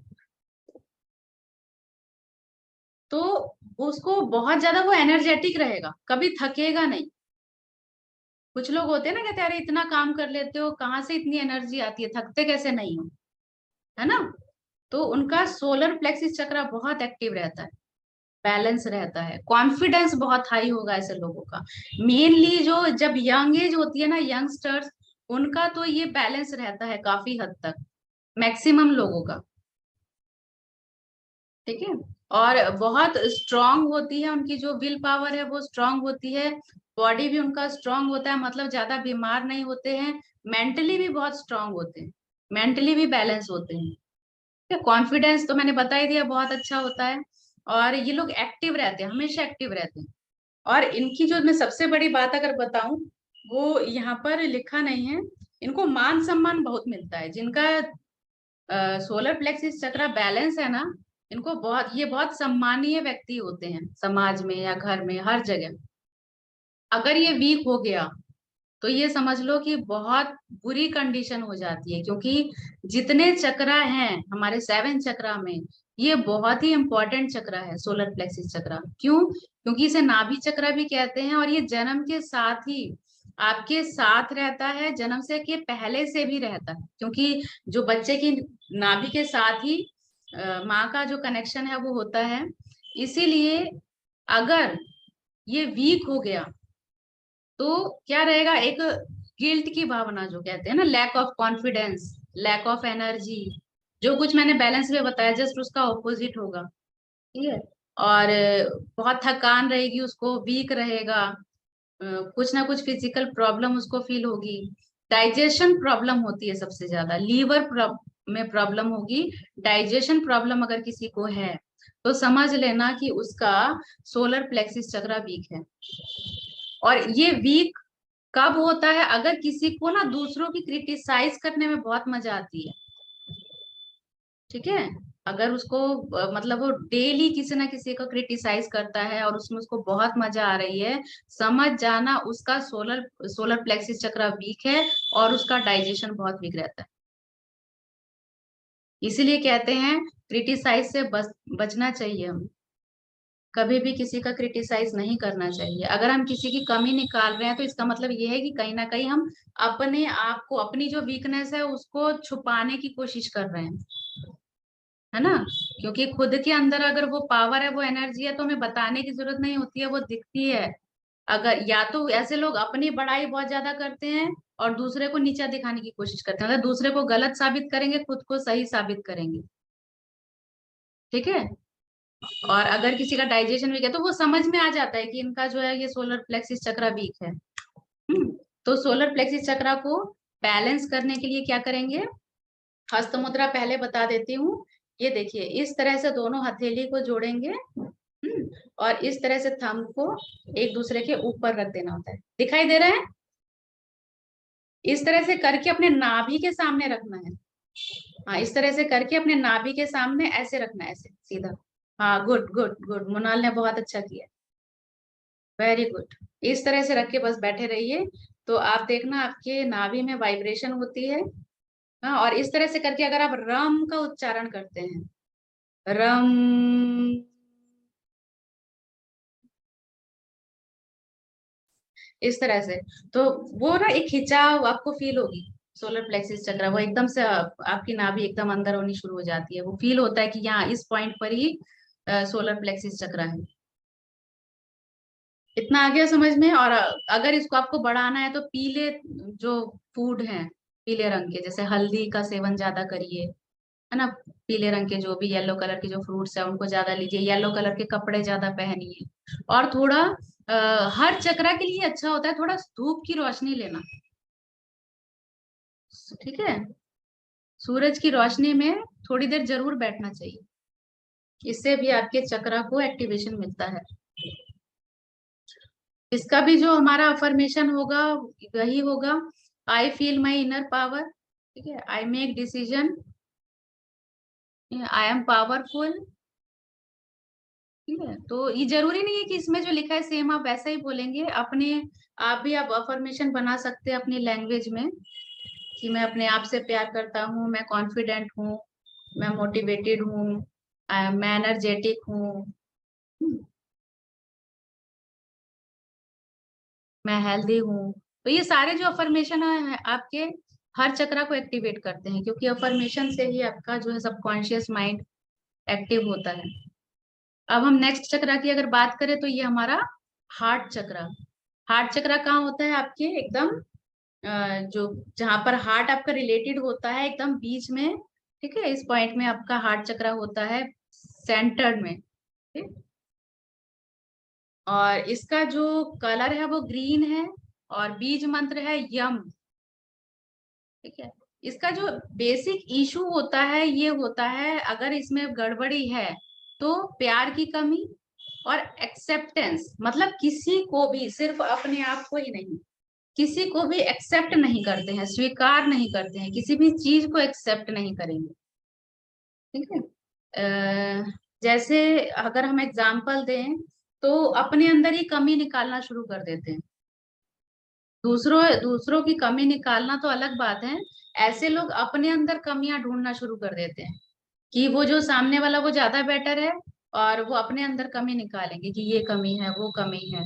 तो उसको बहुत ज्यादा वो एनर्जेटिक रहेगा, कभी थकेगा नहीं। कुछ लोग होते हैं ना, कहते हैं अरे इतना काम कर लेते हो, कहाँ से इतनी एनर्जी आती है, थकते कैसे नहीं हो, है ना? तो उनका सोलर प्लेक्सिस चक्र बहुत एक्टिव रहता है, बैलेंस रहता है, कॉन्फिडेंस बहुत हाई होगा ऐसे लोगों का। मेनली जो जब यंग एज होती है ना, यंगस्टर्स, उनका तो ये बैलेंस रहता है काफी हद तक, मैक्सिमम लोगों का। ठीक है, और बहुत स्ट्रांग होती है उनकी जो विल पावर है, वो स्ट्रांग होती है। बॉडी भी उनका स्ट्रांग होता है, मतलब ज्यादा बीमार नहीं होते हैं। मेंटली भी बहुत स्ट्रांग होते हैं, मेंटली भी बैलेंस होते हैं। कॉन्फिडेंस तो मैंने बता ही दिया, बहुत अच्छा होता है। और ये लोग एक्टिव रहते हैं, हमेशा एक्टिव रहते हैं। और इनकी जो मैं सबसे बड़ी बात अगर बताऊं, वो यहाँ पर लिखा नहीं है, इनको मान सम्मान बहुत मिलता है। जिनका सोलर प्लेक्सिस चक्र बैलेंस है ना, इनको बहुत, ये बहुत सम्मानीय व्यक्ति होते हैं समाज में या घर में, हर जगह। अगर ये वीक हो गया तो ये समझ लो कि बहुत बुरी कंडीशन हो जाती है, क्योंकि जितने चक्र हैं हमारे 7 चक्र में, ये बहुत ही इंपॉर्टेंट चक्र है सोलर प्लेक्सिस चक्र। क्यों? क्योंकि इसे नाभि चक्र भी कहते हैं, और ये जन्म के साथ ही आपके साथ रहता है, जन्म से के पहले से भी रहता है, क्योंकि जो बच्चे की नाभि के साथ ही माँ का जो कनेक्शन है वो होता है। इसीलिए अगर ये वीक हो गया तो क्या रहेगा? एक गिल्ट की भावना, जो कहते हैं ना, lack of confidence, lack of energy, जो कुछ मैंने बैलेंस में बताया जस्ट उसका ऑपोजिट होगा। ठीक है, और बहुत थकान रहेगी उसको, वीक रहेगा, कुछ ना कुछ फिजिकल प्रॉब्लम उसको फील होगी। डाइजेशन प्रॉब्लम होती है सबसे ज्यादा, लीवर में प्रॉब्लम होगी। डाइजेशन प्रॉब्लम अगर किसी को है तो समझ लेना कि उसका सोलर प्लेक्सिस चक्र वीक है। और ये वीक कब होता है? अगर किसी को ना दूसरों की क्रिटिसाइज करने में बहुत मजा आती है। ठीक है, अगर उसको मतलब वो डेली किसी ना किसी को क्रिटिसाइज करता है और उसमें उसको बहुत मजा आ रही है, समझ जाना उसका सोलर सोलर प्लेक्सिस चक्र वीक है और उसका डाइजेशन बहुत वीक रहता है। इसीलिए कहते हैं क्रिटिसाइज से बचना चाहिए। हम कभी भी किसी का क्रिटिसाइज नहीं करना चाहिए। अगर हम किसी की कमी निकाल रहे हैं तो इसका मतलब ये है कि कहीं ना कहीं हम अपने आप को, अपनी जो वीकनेस है उसको छुपाने की कोशिश कर रहे हैं, है ना। क्योंकि खुद के अंदर अगर वो पावर है, वो एनर्जी है, तो हमें बताने की जरूरत नहीं होती है, वो दिखती है। अगर या तो ऐसे लोग अपनी बड़ाई बहुत ज्यादा करते हैं और दूसरे को नीचा दिखाने की कोशिश करते हैं, मतलब दूसरे को गलत साबित करेंगे, खुद को सही साबित करेंगे। ठीक है। और अगर किसी का डाइजेशन वीक है तो वो समझ में आ जाता है कि इनका जो है ये सोलर प्लेक्सिस चक्र वीक है। तो सोलर प्लेक्सिस चक्र को बैलेंस करने के लिए क्या करेंगे, हस्त मुद्रा पहले बता देती हूँ। ये देखिए, इस तरह से दोनों हथेली को जोड़ेंगे और इस तरह से थंब को एक दूसरे के ऊपर रख देना होता है। दिखाई दे रहा है? इस तरह से करके अपने नाभि के सामने रखना है। हाँ, इस तरह से करके अपने नाभि के सामने ऐसे रखना है, ऐसे सीधा। हाँ, गुड गुड गुड, मोनाल ने बहुत अच्छा किया, वेरी गुड। इस तरह से रख के बस बैठे रहिए, तो आप देखना आपके नाभि में वाइब्रेशन होती है। हाँ, और इस तरह से करके अगर आप रम का उच्चारण करते हैं, रम, इस तरह से, तो वो ना एक खिंचाव आपको फील होगी। सोलर प्लेक्सिस चक्र वो एकदम से आपकी नाभि एकदम अंदर होनी शुरू हो जाती है। वो फील होता है कि यहाँ इस पॉइंट पर ही सोलर प्लेक्सिस चक्र है। इतना आ गया समझ में? और अगर इसको आपको बढ़ाना है तो पीले जो फूड है, पीले रंग के, जैसे हल्दी का सेवन ज्यादा करिए, है ना। पीले रंग के जो भी येलो कलर के जो फ्रूट्स है उनको ज्यादा लीजिए, येलो कलर के कपड़े ज्यादा पहनिए। और थोड़ा हर चक्रा के लिए अच्छा होता है थोड़ा धूप की रोशनी लेना। ठीक है, सूरज की रोशनी में थोड़ी देर जरूर बैठना चाहिए, इससे भी आपके चक्रा को एक्टिवेशन मिलता है। इसका भी जो हमारा अफर्मेशन होगा वही होगा, I feel my inner power. ठीक है, I make decision, I am powerful. ठीक है, तो ये जरूरी नहीं है कि इसमें जो लिखा है सेम आप वैसा ही बोलेंगे। अपने आप भी आप अफर्मेशन बना सकते हैं अपनी लैंग्वेज में, कि मैं अपने आप से प्यार करता हूँ, मैं कॉन्फिडेंट हूँ, मैं मोटिवेटेड हूँ, मैं एनर्जेटिक हूँ, मैं हेल्दी हूँ। तो ये सारे जो अफर्मेशन है आपके हर चक्रा को एक्टिवेट करते हैं, क्योंकि अफर्मेशन से ही आपका जो है सबकॉन्शियस माइंड एक्टिव होता है। अब हम नेक्स्ट चक्रा की अगर बात करें तो ये हमारा हार्ट चक्रा। हार्ट चक्रा कहाँ होता है आपके एकदम जो जहां पर हार्ट आपका रिलेटेड होता है एकदम बीच में। ठीक है, इस पॉइंट में आपका हार्ट चक्रा होता है सेंटर में। ठीक, और इसका जो कलर है वो ग्रीन है और बीज मंत्र है यम। ठीक है, इसका जो बेसिक इशू होता है ये होता है, अगर इसमें गड़बड़ी है तो प्यार की कमी और एक्सेप्टेंस, मतलब किसी को भी, सिर्फ अपने आप को ही नहीं, किसी को भी एक्सेप्ट नहीं करते हैं, स्वीकार नहीं करते हैं, किसी भी चीज को एक्सेप्ट नहीं करेंगे। ठीक है, जैसे अगर हम एग्जाम्पल दें तो अपने अंदर ही कमी निकालना शुरू कर देते हैं। दूसरों दूसरों की कमी निकालना तो अलग बात है, ऐसे लोग अपने अंदर कमियां ढूंढना शुरू कर देते हैं कि वो जो सामने वाला वो ज्यादा बेटर है, और वो अपने अंदर कमी निकालेंगे कि ये कमी है, वो कमी है।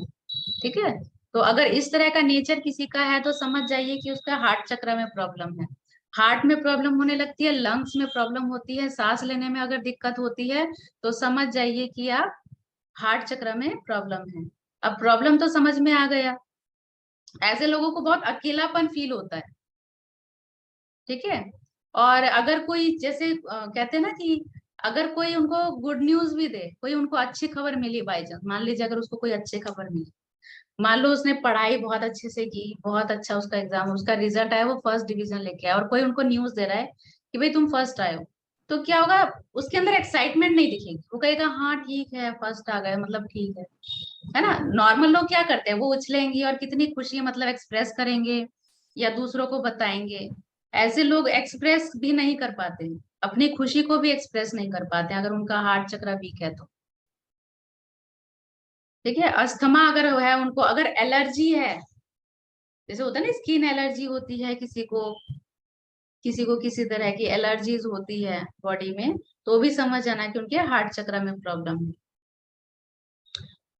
ठीक है, तो अगर इस तरह का नेचर किसी का है तो समझ जाइए कि उसका हार्ट चक्र में प्रॉब्लम है। हार्ट में प्रॉब्लम होने लगती है, लंग्स में प्रॉब्लम होती है, सांस लेने में अगर दिक्कत होती है तो समझ जाइए कि आप हार्ट चक्र में प्रॉब्लम है। अब प्रॉब्लम तो समझ में आ गया। ऐसे लोगों को बहुत अकेलापन फील होता है। ठीक है, और अगर कोई जैसे कहते हैं ना कि अगर कोई उनको गुड न्यूज भी दे, कोई उनको अच्छी खबर मिली बाई चांस, मान लीजिए अगर उसको कोई अच्छी खबर मिली, मान लो उसने पढ़ाई बहुत अच्छे से की, बहुत अच्छा उसका एग्जाम, उसका रिजल्ट आया, वो फर्स्ट डिवीजन लेके आया, और कोई उनको न्यूज दे रहा है कि भाई तुम फर्स्ट आए हो, तो क्या होगा, उसके अंदर एक्साइटमेंट नहीं दिखेगी। वो कहेगा हाँ ठीक है, फर्स्ट आ गए मतलब ठीक है ना। नॉर्मल लोग क्या करते हैं, वो उछलेंगी और कितनी खुशी मतलब एक्सप्रेस करेंगे या दूसरों को बताएंगे। ऐसे लोग एक्सप्रेस भी नहीं कर पाते हैं अपनी खुशी को भी एक्सप्रेस नहीं कर पाते अगर उनका हार्ट चक्र वीक है तो। ठीक है, अस्थमा अगर है उनको, अगर एलर्जी है, जैसे होता है ना स्किन एलर्जी होती है किसी को किसी तरह की एलर्जीज होती है बॉडी में, तो भी समझ जाना कि उनके हार्ट चक्र में प्रॉब्लम है।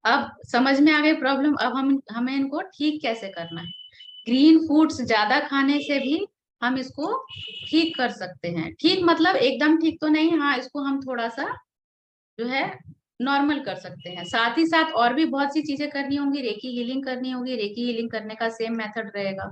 अब समझ में आ गई प्रॉब्लम, अब हमें इनको ठीक कैसे करना है। ग्रीन फूड्स ज्यादा खाने से भी हम इसको ठीक कर सकते हैं। ठीक मतलब एकदम ठीक तो नहीं, हाँ इसको हम थोड़ा सा जो है नॉर्मल कर सकते हैं। साथ ही साथ और भी बहुत सी चीजें करनी होंगी, रेकी हीलिंग करनी होगी। रेकी हीलिंग करने का सेम मेथड रहेगा।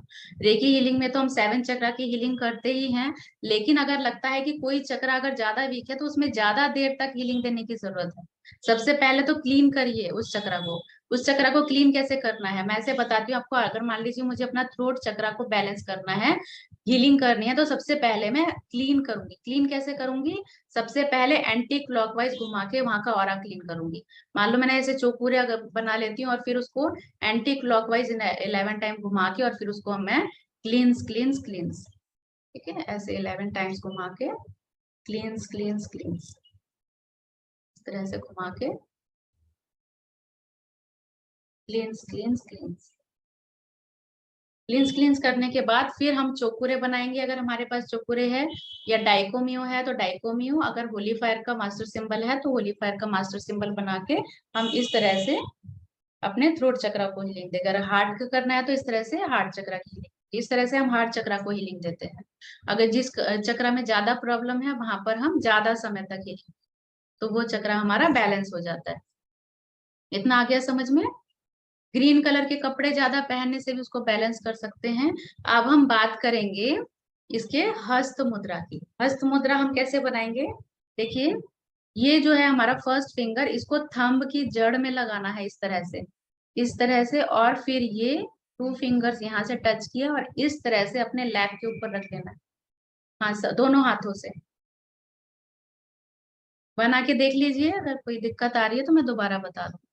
रेकी हीलिंग में तो हम 7 चक्रा की हीलिंग करते ही हैं, लेकिन अगर लगता है कि कोई चक्रा अगर ज्यादा वीक है तो उसमें ज्यादा देर तक हीलिंग देने की जरूरत है। सबसे पहले तो क्लीन करिए उस चक्रा को। उस चक्रा को क्लीन कैसे करना है मैं ऐसे बताती हूँ आपको। अगर मान लीजिए मुझे अपना थ्रोट चक्रा को बैलेंस करना है, हीलिंग करनी है, तो सबसे पहले मैं क्लीन करूंगी। क्लीन कैसे करूंगी? सबसे पहले एंटी क्लॉकवाइज घुमा के वहां का ऑरा क्लीन करूंगी। मान लो मैंने ऐसे चौपूरे अगर बना लेती हूँ और फिर उसको एंटी क्लॉकवाइज 11 टाइम घुमा के और फिर उसको मैं क्लींस क्लींस क्लींस, ठीक है, ऐसे 11 टाइम्स घुमा के क्लींस क्लींस क्लींस, इस तरह से घुमा के क्लींस क्लींस क्लींस क्लींस क्लींस करने के बाद फिर हम चौकुरे बनाएंगे। अगर हमारे पास चौकुरे है, या डाइकोमियो है तो डाइकोमियो, अगर होली फायर का मास्टर सिंबल है तो होली फायर का मास्टर सिंबल बना के हम इस तरह से अपने थ्रोट चक्रा को हीलिंग देंगे। अगर हार्ट का करना है तो इस तरह से हार्ट चक्रा की हीलिंग, इस तरह से हम हार्ट चक्रा को हीलिंग देते हैं। अगर जिस चक्रा में ज्यादा प्रॉब्लम है वहां पर हम ज्यादा समय तक हीलिंग, तो वो चक्रा हमारा बैलेंस हो जाता है। इतना आ गया समझ में? ग्रीन कलर के कपड़े ज्यादा पहनने से भी उसको बैलेंस कर सकते हैं। अब हम बात करेंगे इसके हस्त मुद्रा की। हस्त मुद्रा हम कैसे बनाएंगे? देखिए, ये जो है हमारा फर्स्ट फिंगर, इसको थंब की जड़ में लगाना है इस तरह से, इस तरह से, और फिर ये 2 फिंगर्स यहाँ से टच किया और इस तरह से अपने लैप के ऊपर रख देना है। हाँ दोनों हाथों से बना के देख लीजिए। अगर कोई दिक्कत आ रही है तो मैं दोबारा बता दूं।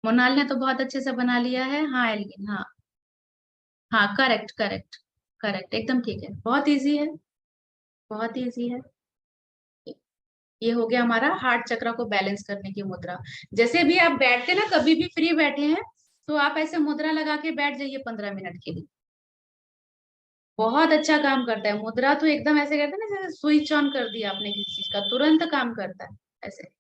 मोनाल ने तो बहुत अच्छे से बना लिया है। हाँ एल्गिन, हाँ हाँ, करेक्ट करेक्ट करेक्ट, एकदम ठीक है, बहुत इजी है, बहुत इजी है। ये हो गया हमारा हार्ट चक्र को बैलेंस करने की मुद्रा। जैसे भी आप बैठते ना, कभी भी फ्री बैठे हैं तो आप ऐसे मुद्रा लगा के बैठ जाइए 15 मिनट के लिए। बहुत अच्छा काम करता है मुद्रा तो, एकदम ऐसे कहते हैं ना जैसे स्विच ऑन कर दिया आपने किसी चीज का, तुरंत काम करता है। ऐसे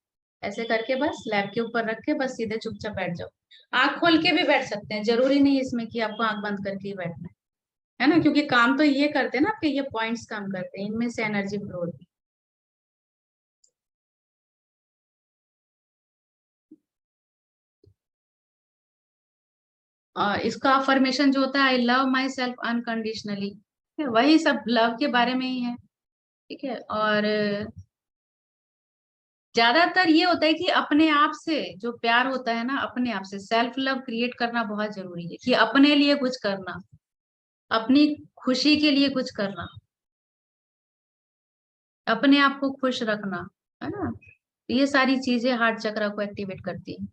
ऐसे करके बस लैब के ऊपर रख के बस सीधे चुपचाप बैठ जाओ। आंख खोल के भी बैठ सकते हैं, जरूरी नहीं इसमें कि आपको आंख बंद करके ही बैठना है ना, क्योंकि काम तो ये करते हैं ना आपके, ये पॉइंट्स काम करते हैं, इनमें से एनर्जी फ्लो होती है। इसका अफर्मेशन जो होता है, I love my self unconditionally, वही सब लव के बारे में ही है। ठीक है, और ज्यादातर ये होता है कि अपने आप से जो प्यार होता है ना, अपने आप से सेल्फ लव क्रिएट करना बहुत जरूरी है, कि अपने लिए कुछ करना, अपनी खुशी के लिए कुछ करना, अपने आप को खुश रखना, है ना। ये सारी चीजें हार्ट चक्र को एक्टिवेट करती है।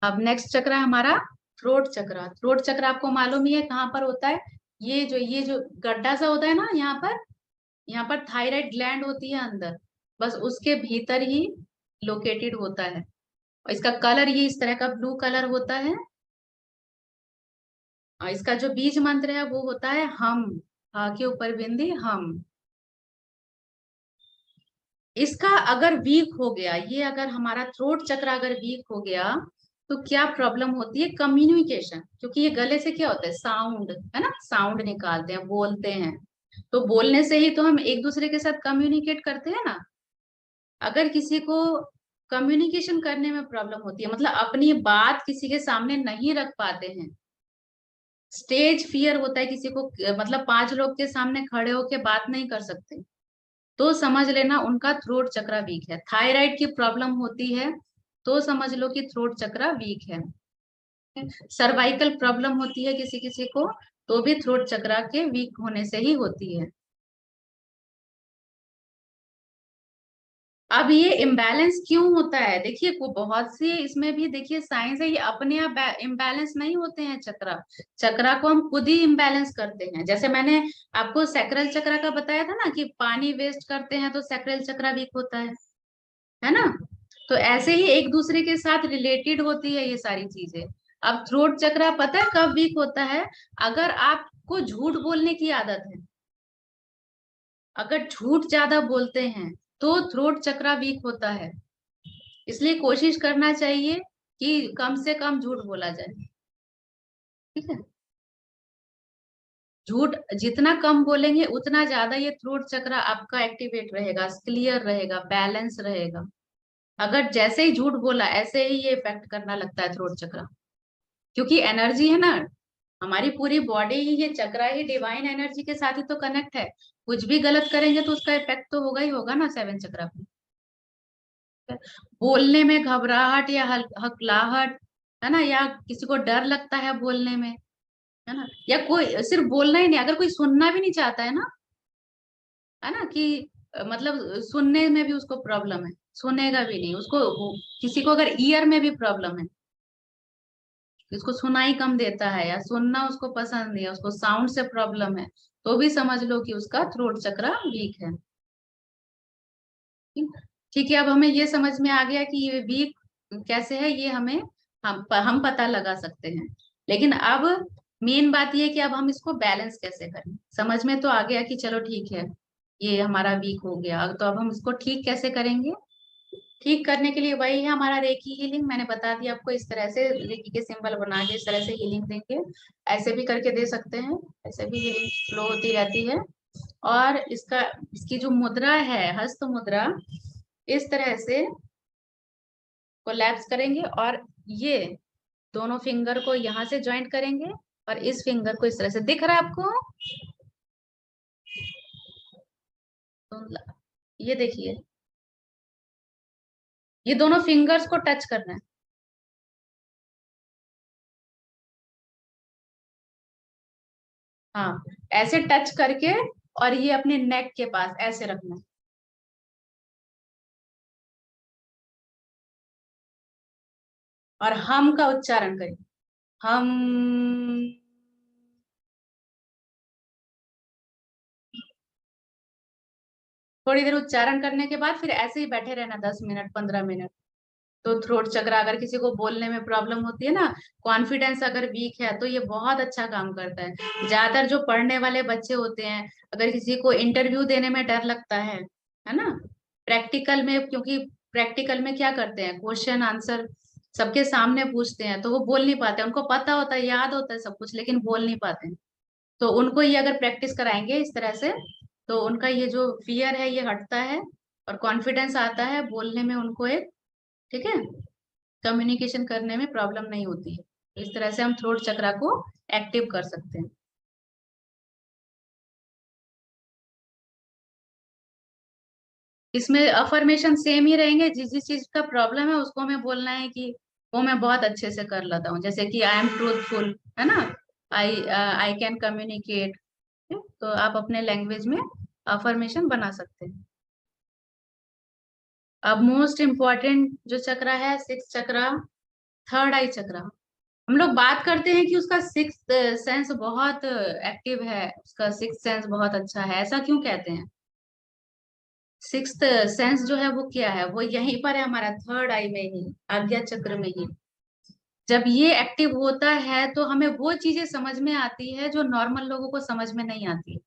अब नेक्स्ट चक्र है हमारा थ्रोट चक्र। थ्रोट चक्र आपको मालूम ही है कहाँ पर होता है। ये जो गड्ढा सा होता है ना यहाँ पर थायराइड ग्लैंड होती है अंदर, बस उसके भीतर ही लोकेटेड होता है। और इसका कलर ये इस तरह का ब्लू कलर होता है। और इसका जो बीज मंत्र है वो होता है हम, हा के ऊपर बिंदी हम। इसका अगर वीक हो गया, ये अगर हमारा थ्रोट चक्र अगर वीक हो गया तो क्या प्रॉब्लम होती है? कम्युनिकेशन, क्योंकि ये गले से क्या होता है, साउंड, है ना, साउंड निकालते हैं, बोलते हैं, तो बोलने से ही तो हम एक दूसरे के साथ कम्युनिकेट करते हैं ना। अगर किसी को कम्युनिकेशन करने में प्रॉब्लम होती है, मतलब अपनी बात किसी के सामने नहीं रख पाते हैं, स्टेज फियर होता है किसी को, मतलब 5 लोग के सामने खड़े होके बात नहीं कर सकते, तो समझ लेना उनका थ्रोट चक्र वीक है। थायराइड की प्रॉब्लम होती है तो समझ लो कि थ्रोट चक्र वीक है। सर्वाइकल प्रॉब्लम होती है किसी किसी को, तो भी थ्रोट चक्र के वीक होने से ही होती है। अब ये इम्बैलेंस क्यों होता है, देखिए को बहुत से इसमें भी देखिए साइंस है, ये अपने आप इम्बैलेंस नहीं होते हैं चक्रा। चक्रा को हम खुद ही इम्बैलेंस करते हैं। जैसे मैंने आपको सैक्रल चक्रा का बताया था ना कि पानी वेस्ट करते हैं तो सैक्रल चक्रा वीक होता है ना। तो ऐसे ही एक दूसरे के साथ रिलेटेड होती है ये सारी चीजें। अब थ्रोट चक्रा पता है कब वीक होता है, अगर आपको झूठ बोलने की आदत है, अगर झूठ ज्यादा बोलते हैं तो थ्रोट चक्रा वीक होता है। इसलिए कोशिश करना चाहिए कि कम से कम झूठ बोला जाए, ठीक है। झूठ जितना कम बोलेंगे उतना ज्यादा ये थ्रोट चक्रा आपका एक्टिवेट रहेगा, क्लियर रहेगा, बैलेंस रहेगा। अगर जैसे ही झूठ बोला ऐसे ही ये इफेक्ट करना लगता है थ्रोट चक्रा, क्योंकि एनर्जी है ना, हमारी पूरी बॉडी ही ये चक्रा ही डिवाइन एनर्जी के साथ ही तो कनेक्ट है। कुछ भी गलत करेंगे तो उसका इफेक्ट तो होगा ही होगा ना सेवन चक्रा पे। बोलने में घबराहट या हकलाहट, है ना, या किसी को डर लगता है बोलने में, है ना, या कोई सिर्फ बोलना ही नहीं, अगर कोई सुनना भी नहीं चाहता है ना कि मतलब सुनने में भी उसको प्रॉब्लम है, सुनेगा भी नहीं उसको, किसी को अगर ईयर में भी प्रॉब्लम है, उसको सुनाई कम देता है या सुनना उसको पसंद नहीं है, उसको साउंड से प्रॉब्लम है, तो भी समझ लो कि उसका थ्रोट चक्रा वीक है। ठीक ठीक है, अब हमें ये समझ में आ गया कि ये वीक कैसे है, ये हमें हम पता लगा सकते हैं। लेकिन अब मेन बात ये है कि अब हम इसको बैलेंस कैसे करें। समझ में तो आ गया कि चलो ठीक है ये हमारा वीक हो गया, तो अब हम इसको ठीक कैसे करेंगे। ठीक करने के लिए वही है हमारा रेकी हीलिंग। मैंने बता दिया आपको, इस तरह से रेकी के सिंबल बना के इस तरह से हीलिंग देंगे। ऐसे भी करके दे सकते हैं, ऐसे भी हीलिंग फ्लो होती रहती है। और इसकी जो मुद्रा है हस्त मुद्रा, इस तरह से कोलैप्स करेंगे और ये दोनों फिंगर को यहाँ से ज्वाइंट करेंगे और इस फिंगर को इस तरह से, दिख रहा है आपको, तो ये देखिए, ये दोनों फिंगर्स को टच करना है। हाँ, ऐसे टच करके और ये अपने नेक के पास ऐसे रखना है। और हम का उच्चारण करें, हम। थोड़ी देर उच्चारण करने के बाद फिर ऐसे ही बैठे रहना 10 मिनट 15 मिनट। तो थ्रोट चक्रा, अगर किसी को बोलने में प्रॉब्लम होती है ना, कॉन्फिडेंस अगर वीक है, तो ये बहुत अच्छा काम करता है। ज्यादातर जो पढ़ने वाले बच्चे होते हैं, अगर किसी को इंटरव्यू देने में डर लगता है ना, प्रैक्टिकल में, क्योंकि प्रैक्टिकल में क्या करते हैं, क्वेश्चन आंसर सबके सामने पूछते हैं, तो वो बोल नहीं पाते, उनको पता होता है, याद होता है सब कुछ, लेकिन बोल नहीं पाते हैं। तो उनको ये अगर प्रैक्टिस कराएंगे इस तरह से, तो उनका ये जो फियर है ये हटता है और कॉन्फिडेंस आता है बोलने में उनको एक, ठीक है, कम्युनिकेशन करने में प्रॉब्लम नहीं होती है। तो इस तरह से हम थ्रोट चक्रा को एक्टिव कर सकते हैं। इसमें अफर्मेशन सेम ही रहेंगे, जिस जिस चीज का प्रॉब्लम है उसको हमें बोलना है कि वो मैं बहुत अच्छे से कर लेता हूँ, जैसे कि आई एम ट्रूथफुल, है ना, आई कैन कम्युनिकेट। तो आप अपने लैंग्वेज में अफर्मेशन बना सकते हैं। अब मोस्ट इम्पॉर्टेंट जो चक्रा है, सिक्स चक्रा, थर्ड आई चक्रा। हम लोग बात करते हैं कि उसका सिक्स सेंस बहुत एक्टिव है, उसका सिक्स सेंस बहुत अच्छा है, ऐसा क्यों कहते हैं। सिक्स्थ सेंस जो है वो क्या है, वो यहीं पर है हमारा थर्ड आई में ही, आज्ञा चक्र में ही। जब ये एक्टिव होता है तो हमें वो चीजें समझ में आती है जो नॉर्मल लोगों को समझ में नहीं आती,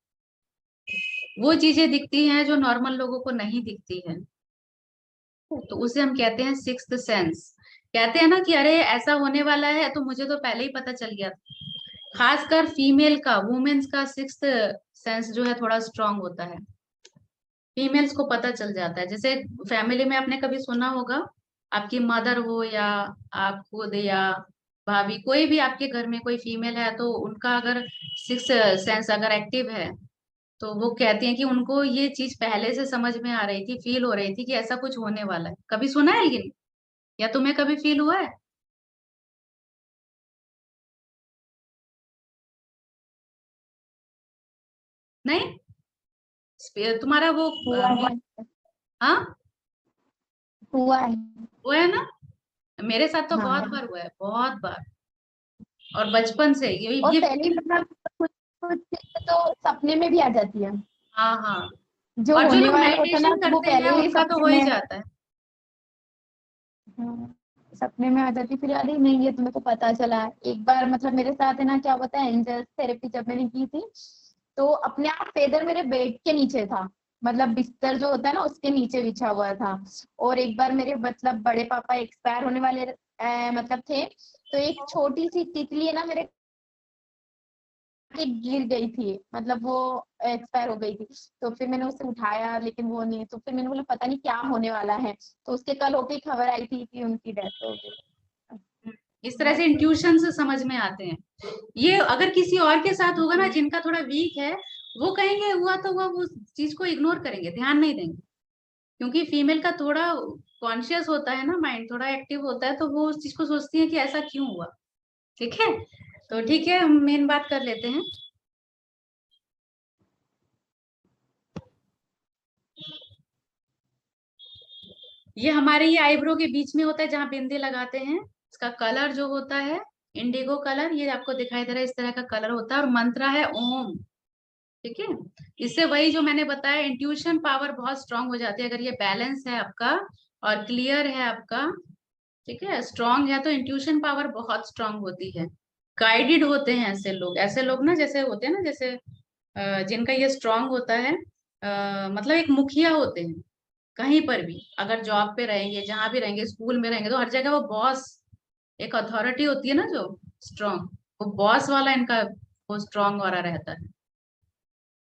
वो चीजें दिखती हैं जो नॉर्मल लोगों को नहीं दिखती है। तो उसे हम कहते हैं सिक्स्थ सेंस। कहते हैं ना कि अरे ऐसा होने वाला है, तो मुझे तो पहले ही पता चल गया था। खासकर फीमेल का, वुमेन्स का सिक्स्थ सेंस जो है थोड़ा स्ट्रांग होता है, फीमेल्स को पता चल जाता है। जैसे फैमिली में आपने कभी सुना होगा, आपकी मदर हो या आप खुद या भाभी, कोई भी आपके घर में कोई फीमेल है, तो उनका अगर सिक्स सेंस अगर एक्टिव है, तो वो कहती हैं कि उनको ये चीज पहले से समझ में आ रही थी, फील हो रही थी कि ऐसा कुछ होने वाला है। कभी सुना है ये, या तुम्हें कभी फील हुआ है। नहीं, तुम्हारा वो हुआ है। हाँ, हुआ है। वो है ना, मेरे साथ तो हाँ बहुत बार हुआ है, बहुत बार, और बचपन से और ये पहले मतलब कुछ कुछ चीजें तो सपने में भी आ जाती है, हाँ हाँ। जो और जो होने लोग वाला होता है ना मेडिटेशन तो वो करते हैं पहले ही उनका तो सपने हो ही में, जाता है। हाँ, सपने में आ जाती। फिर अरे नहीं ये तुम्हें को पता चला। एक बार मतलब मेरे साथ है ना क्या होता है, एंजल थेरेपी जब मैंने की थी तो अपने आप फेदर मेरे बेड के नीचे था, मतलब बिस्तर जो होता है ना उसके नीचे बिछा हुआ था। और एक बार मेरे मतलब बड़े पापा एक्सपायर होने वाले मतलब थे, तो एक छोटी सी तितली है ना मेरे के गिर गई थी, मतलब वो एक्सपायर हो गई थी। तो फिर मैंने उसे उठाया लेकिन वो नहीं, तो फिर मैंने बोला पता नहीं क्या होने वाला है। तो उसके कल होके खबर आई थी कि उनकी डेथ हो गई। इस तरह से इंट्यूशन से समझ में आते हैं। ये अगर किसी और के साथ होगा ना जिनका थोड़ा वीक है, वो कहेंगे हुआ तो हुआ, वो चीज को इग्नोर करेंगे, ध्यान नहीं देंगे। क्योंकि फीमेल का थोड़ा कॉन्शियस होता है ना, माइंड थोड़ा एक्टिव होता है, तो वो उस चीज को सोचती है कि ऐसा क्यों हुआ। ठीक है, तो ठीक है, हम मेन बात कर लेते हैं। ये हमारे ये आईब्रो के बीच में होता है जहाँ बिंदी लगाते हैं। इसका कलर जो होता है इंडिगो कलर, ये आपको दिखाई दे रहा है, इस तरह का कलर होता है, और मंत्र है ओम। ठीक है, इससे वही जो मैंने बताया, इंट्यूशन पावर बहुत स्ट्रांग हो जाती है अगर ये बैलेंस है आपका और क्लियर है आपका। ठीक है, स्ट्रांग है तो इंट्यूशन पावर बहुत स्ट्रांग होती है। गाइडेड होते हैं ऐसे लोग ना, जैसे होते हैं ना, जैसे जिनका ये स्ट्रांग होता है, मतलब एक मुखिया होते हैं। कहीं पर भी अगर जॉब पे रहेंगे, जहां भी रहेंगे, स्कूल में रहेंगे, तो हर जगह वो बॉस, एक अथॉरिटी होती है ना जो स्ट्रांग, वो बॉस वाला इनका वो स्ट्रांग वाला रहता है।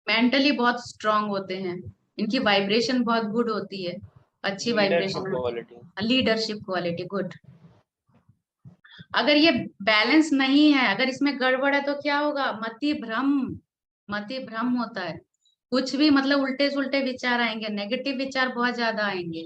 मेंटली बहुत स्ट्रांग होते हैं, इनकी वाइब्रेशन बहुत गुड होती है, अच्छी लीडरशिप वाइब्रेशन होती क्वालिटी। है, लीडरशिप क्वालिटी गुड। अगर ये बैलेंस नहीं है, अगर इसमें गड़बड़ है, तो क्या होगा, मति भ्रम होता है। कुछ भी मतलब उल्टे सुल्टे विचार आएंगे, नेगेटिव विचार बहुत ज्यादा आएंगे।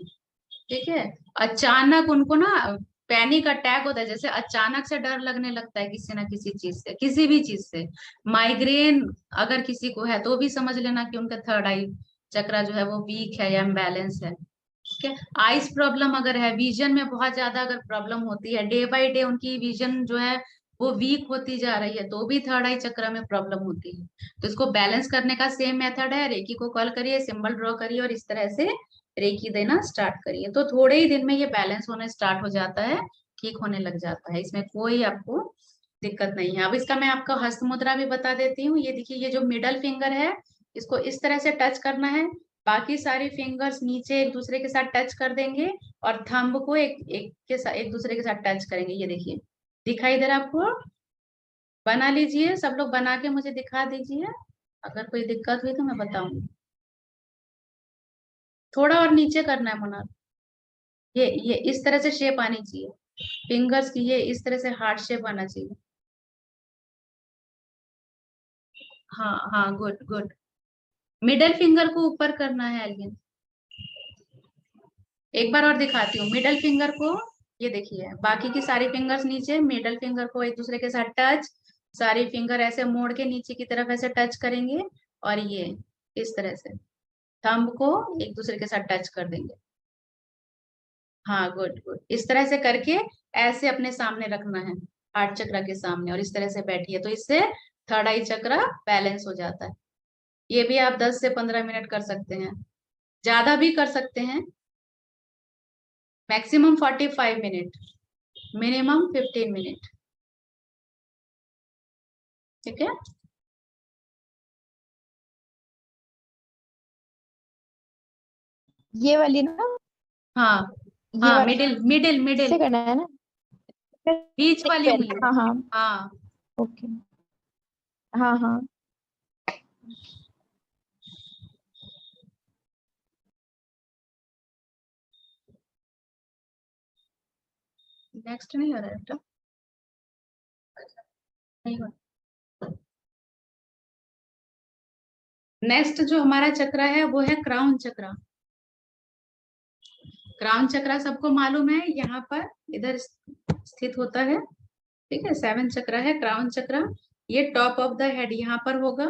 ठीक है, अचानक उनको ना पैनिक अटैक होता है, जैसे अचानक से डर लगने लगता है किसी ना किसी चीज से, किसी भी चीज से। माइग्रेन अगर किसी को है तो भी समझ लेना कि उनका थर्ड आई चक्रा जो है वो वीक है या इम्बैलेंस है। ठीक है, आइस प्रॉब्लम अगर है, विजन में बहुत ज्यादा अगर प्रॉब्लम होती है, डे बाय डे उनकी विजन जो है वो वीक होती जा रही है, तो भी थर्ड आई चक्र में प्रॉब्लम होती है। तो इसको बैलेंस करने का सेम मेथड है, रेकी को कॉल करिए, सिंबल ड्रॉ करिए और इस तरह से रेकी देना स्टार्ट करिए, तो थोड़े ही दिन में ये बैलेंस होना स्टार्ट हो जाता है, ठीक होने लग जाता है, इसमें कोई आपको दिक्कत नहीं है। अब इसका मैं आपको हस्त मुद्रा भी बता देती हूँ। ये देखिए, ये जो मिडल फिंगर है, इसको इस तरह से टच करना है, बाकी सारी फिंगर्स नीचे एक दूसरे के साथ टच कर देंगे, और थंब को एक एक के साथ एक दूसरे के साथ टच करेंगे। ये देखिए, दिखाई दे रहा है आपको? बना लीजिए, सब लोग बना के मुझे दिखा दीजिए, अगर कोई दिक्कत हुई तो मैं बताऊंगी। थोड़ा और नीचे करना है मोना, ये इस तरह से शेप आनी चाहिए फिंगर्स की, ये इस तरह से हार्ट शेप आना चाहिए। हाँ हाँ, गुड गुड। मिडल फिंगर को ऊपर करना है एलियन। एक बार और दिखाती हूँ, मिडल फिंगर को, ये देखिए, बाकी की सारी फिंगर्स नीचे, मिडल फिंगर को एक दूसरे के साथ टच, सारी फिंगर ऐसे मोड़ के नीचे की तरफ ऐसे टच करेंगे, और ये इस तरह से थंब को एक दूसरे के साथ टच कर देंगे। हाँ, गुड गुड, इस तरह से करके ऐसे अपने सामने रखना है, हार्ट चक्र के सामने, और इस तरह से बैठिए, तो इससे थर्ड आई चक्र बैलेंस हो जाता है। ये भी आप 10 से 15 मिनट कर सकते हैं, ज्यादा भी कर सकते हैं, मैक्सिमम 45 मिनट, मिनिमम 15 मिनट। ठीक है, ये वाली ना, हाँ ये हाँ, वाली मिडिल मिडिल से मिडिल, करना है ना? बीच वाली उंगली। हाँ हाँ, हाँ, ओके, हाँ हाँ। नेक्स्ट नहीं हो रहा है बेटा, नहीं हो। नेक्स्ट जो हमारा चक्र है वो है क्राउन चक्र। क्राउन चक्र सबको मालूम है, यहाँ पर इधर स्थित होता है। ठीक है, 7 चक्र है क्राउन चक्र, ये टॉप ऑफ द हेड यहाँ पर होगा।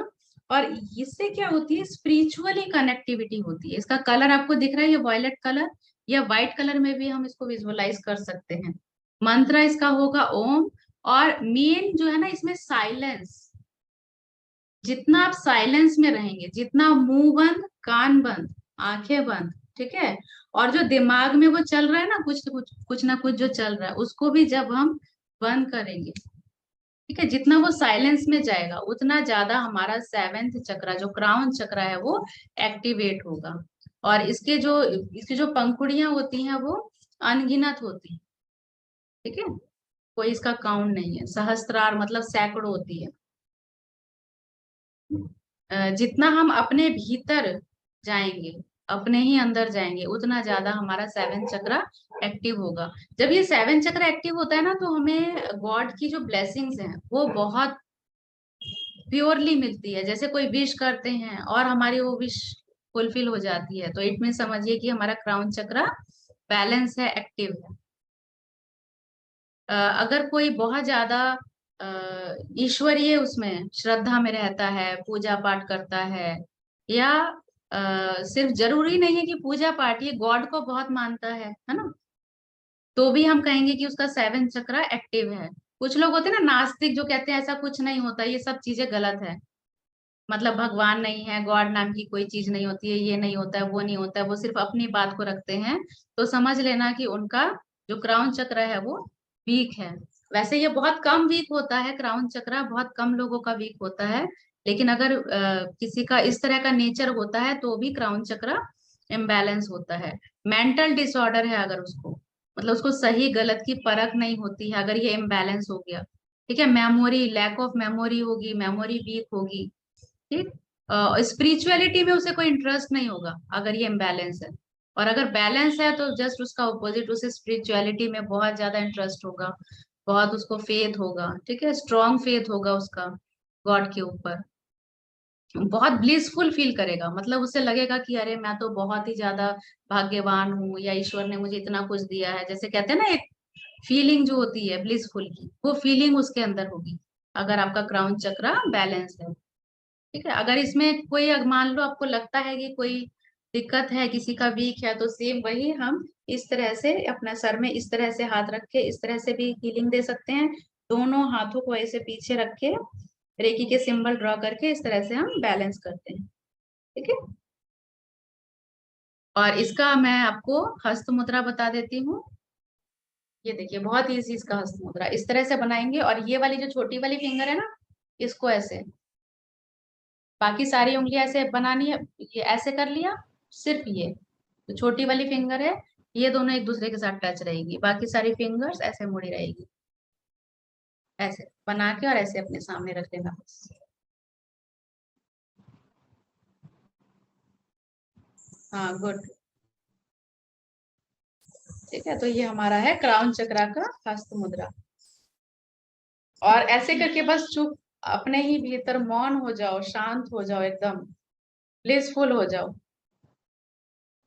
और इससे क्या होती है, स्पिरिचुअली कनेक्टिविटी होती है। इसका कलर आपको दिख रहा है, ये वॉयलेट कलर, या व्हाइट कलर में भी हम इसको विजुअलाइज कर सकते हैं। मंत्र इसका होगा ओम। और मेन जो है ना इसमें साइलेंस, जितना आप साइलेंस में रहेंगे, जितना मुंह बंद, कान बंद, आंखें बंद, ठीक है, और जो दिमाग में वो चल रहा है ना कुछ ना कुछ जो चल रहा है, उसको भी जब हम बंद करेंगे, ठीक है, जितना वो साइलेंस में जाएगा उतना ज्यादा हमारा 7th चक्र जो क्राउन चक्र है वो एक्टिवेट होगा। और इसकी जो पंखुड़ियां होती हैं वो अनगिनत होती हैं, ठीक है, कोई इसका काउंट नहीं है। सहस्त्रार मतलब सैकड़ों होती है। जितना हम अपने भीतर जाएंगे, अपने ही अंदर जाएंगे, उतना ज्यादा हमारा 7th चक्र एक्टिव होगा। जब ये 7th चक्र एक्टिव होता है ना तो हमें गॉड की जो ब्लेसिंग्स हैं वो बहुत प्योरली मिलती है। जैसे कोई विश करते हैं और हमारी वो विश फुलफिल हो जाती है, तो इट मीन समझिए कि हमारा क्राउन चक्र बैलेंस है, एक्टिव है। अगर कोई बहुत ज्यादा ईश्वरीय उसमें श्रद्धा में रहता है, पूजा पाठ करता है, या सिर्फ जरूरी नहीं है कि पूजा पाठ, ये गॉड को बहुत मानता है ना, तो भी हम कहेंगे कि उसका 7th चक्र एक्टिव है। कुछ लोग होते हैं ना नास्तिक, जो कहते हैं ऐसा कुछ नहीं होता, ये सब चीजें गलत है, मतलब भगवान नहीं है, गॉड नाम की कोई चीज नहीं होती है, ये नहीं होता है, वो नहीं होता है, वो सिर्फ अपनी बात को रखते हैं, तो समझ लेना कि उनका जो क्राउन चक्र है वो वीक है। वैसे ये बहुत कम वीक होता है, क्राउन चक्र बहुत कम लोगों का वीक होता है, लेकिन अगर किसी का इस तरह का नेचर होता है तो भी क्राउन चक्र इम्बैलेंस होता है। मेंटल डिसऑर्डर है अगर उसको, मतलब उसको सही गलत की परख नहीं होती है, अगर ये इम्बैलेंस हो गया, ठीक है, मेमोरी, लैक ऑफ मेमोरी होगी, मेमोरी वीक होगी, ठीक, स्पिरिचुअलिटी में उसे कोई इंटरेस्ट नहीं होगा अगर ये इम्बैलेंस है। और अगर बैलेंस है तो जस्ट उसका ऑपोजिट, उसे स्पिरिचुअलिटी में बहुत ज्यादा इंटरेस्ट होगा, बहुत उसको फेथ होगा, ठीक है, स्ट्रॉन्ग फेथ होगा उसका गॉड के ऊपर, बहुत ब्लिसफुल फील करेगा, मतलब उसे लगेगा कि अरे मैं तो बहुत ही ज्यादा भाग्यवान हूँ, या ईश्वर ने मुझे इतना कुछ दिया है, जैसे कहते हैं ना एक फीलिंग जो होती है ब्लिसफुल की, वो फीलिंग उसके अंदर होगी अगर आपका क्राउन चक्र बैलेंस है, ठीक है। अगर इसमें कोई मान लो आपको लगता है कि कोई दिक्कत है, किसी का वीक है, तो सेम वही हम इस तरह से अपना सर में इस तरह से हाथ रख के इस तरह से भी हीलिंग दे सकते हैं। दोनों हाथों को ऐसे पीछे रख के रेकी के सिंबल ड्रॉ करके इस तरह से हम बैलेंस करते हैं, ठीक है। और इसका मैं आपको हस्त मुद्रा बता देती हूँ। ये देखिए बहुत इजी इसका हस्त मुद्रा, इस तरह से बनाएंगे, और ये वाली जो छोटी वाली फिंगर है ना, इसको ऐसे, बाकी सारी उंगलियां ऐसे बनानी है, ये ऐसे कर लिया, सिर्फ ये तो छोटी वाली फिंगर है, ये दोनों एक दूसरे के साथ टच रहेगी, बाकी सारी फिंगर्स ऐसे मुड़ी रहेगी, ऐसे बना के और ऐसे अपने सामने रख देना बस। हाँ गुड, ठीक है, तो ये हमारा है क्राउन चक्रा का हस्त मुद्रा। और ऐसे करके बस चुप अपने ही भीतर मौन हो जाओ, शांत हो जाओ, एकदम ब्लिसफुल हो जाओ,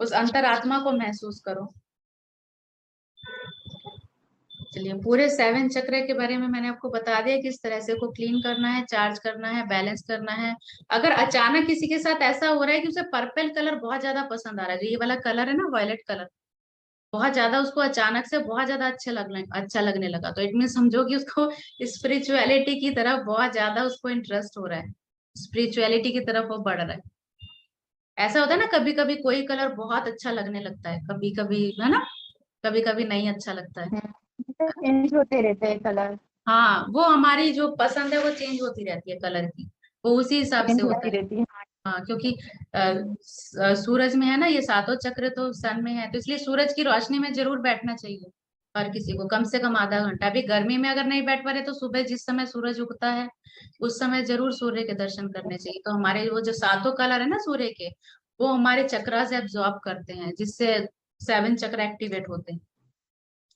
उस अंतरात्मा को महसूस करो। चलिए, पूरे 7 चक्र के बारे में मैंने आपको बता दिया, किस तरह से को क्लीन करना है, चार्ज करना है, बैलेंस करना है। अगर अचानक किसी के साथ ऐसा हो रहा है कि उसे पर्पल कलर बहुत ज्यादा पसंद आ रहा है, जो ये वाला कलर है ना, वायलेट कलर, बहुत ज्यादा उसको अचानक से बहुत ज्यादा अच्छा लगने लगा, तो इट मीन समझो कि उसको स्पिरिचुअलिटी की तरफ बहुत ज्यादा उसको इंटरेस्ट हो रहा है, स्पिरिचुअलिटी की तरफ वो बढ़ रहा है। ऐसा होता है ना, कभी कभी कोई कलर बहुत अच्छा लगने लगता है, कभी कभी है ना, कभी कभी नहीं अच्छा लगता है। चेंज होते रहते हैं कलर, हाँ, वो हमारी जो पसंद है वो चेंज होती रहती है कलर की, वो उसी हिसाब से चेंज होता होती है। रहती है। हाँ, क्योंकि सूरज में है ना, ये 7 चक्र तो सन में है, तो इसलिए सूरज की रोशनी में जरूर बैठना चाहिए हर किसी को, कम से कम आधा घंटा। अभी गर्मी में अगर नहीं बैठ पा रहे तो सुबह जिस समय सूरज उगता है उस समय जरूर सूर्य के दर्शन करने चाहिए। तो हमारे वो जो 7 कलर है ना सूर्य के, वो हमारे चक्रा से एब्जॉर्ब करते हैं, जिससे 7 चक्र एक्टिवेट होते हैं।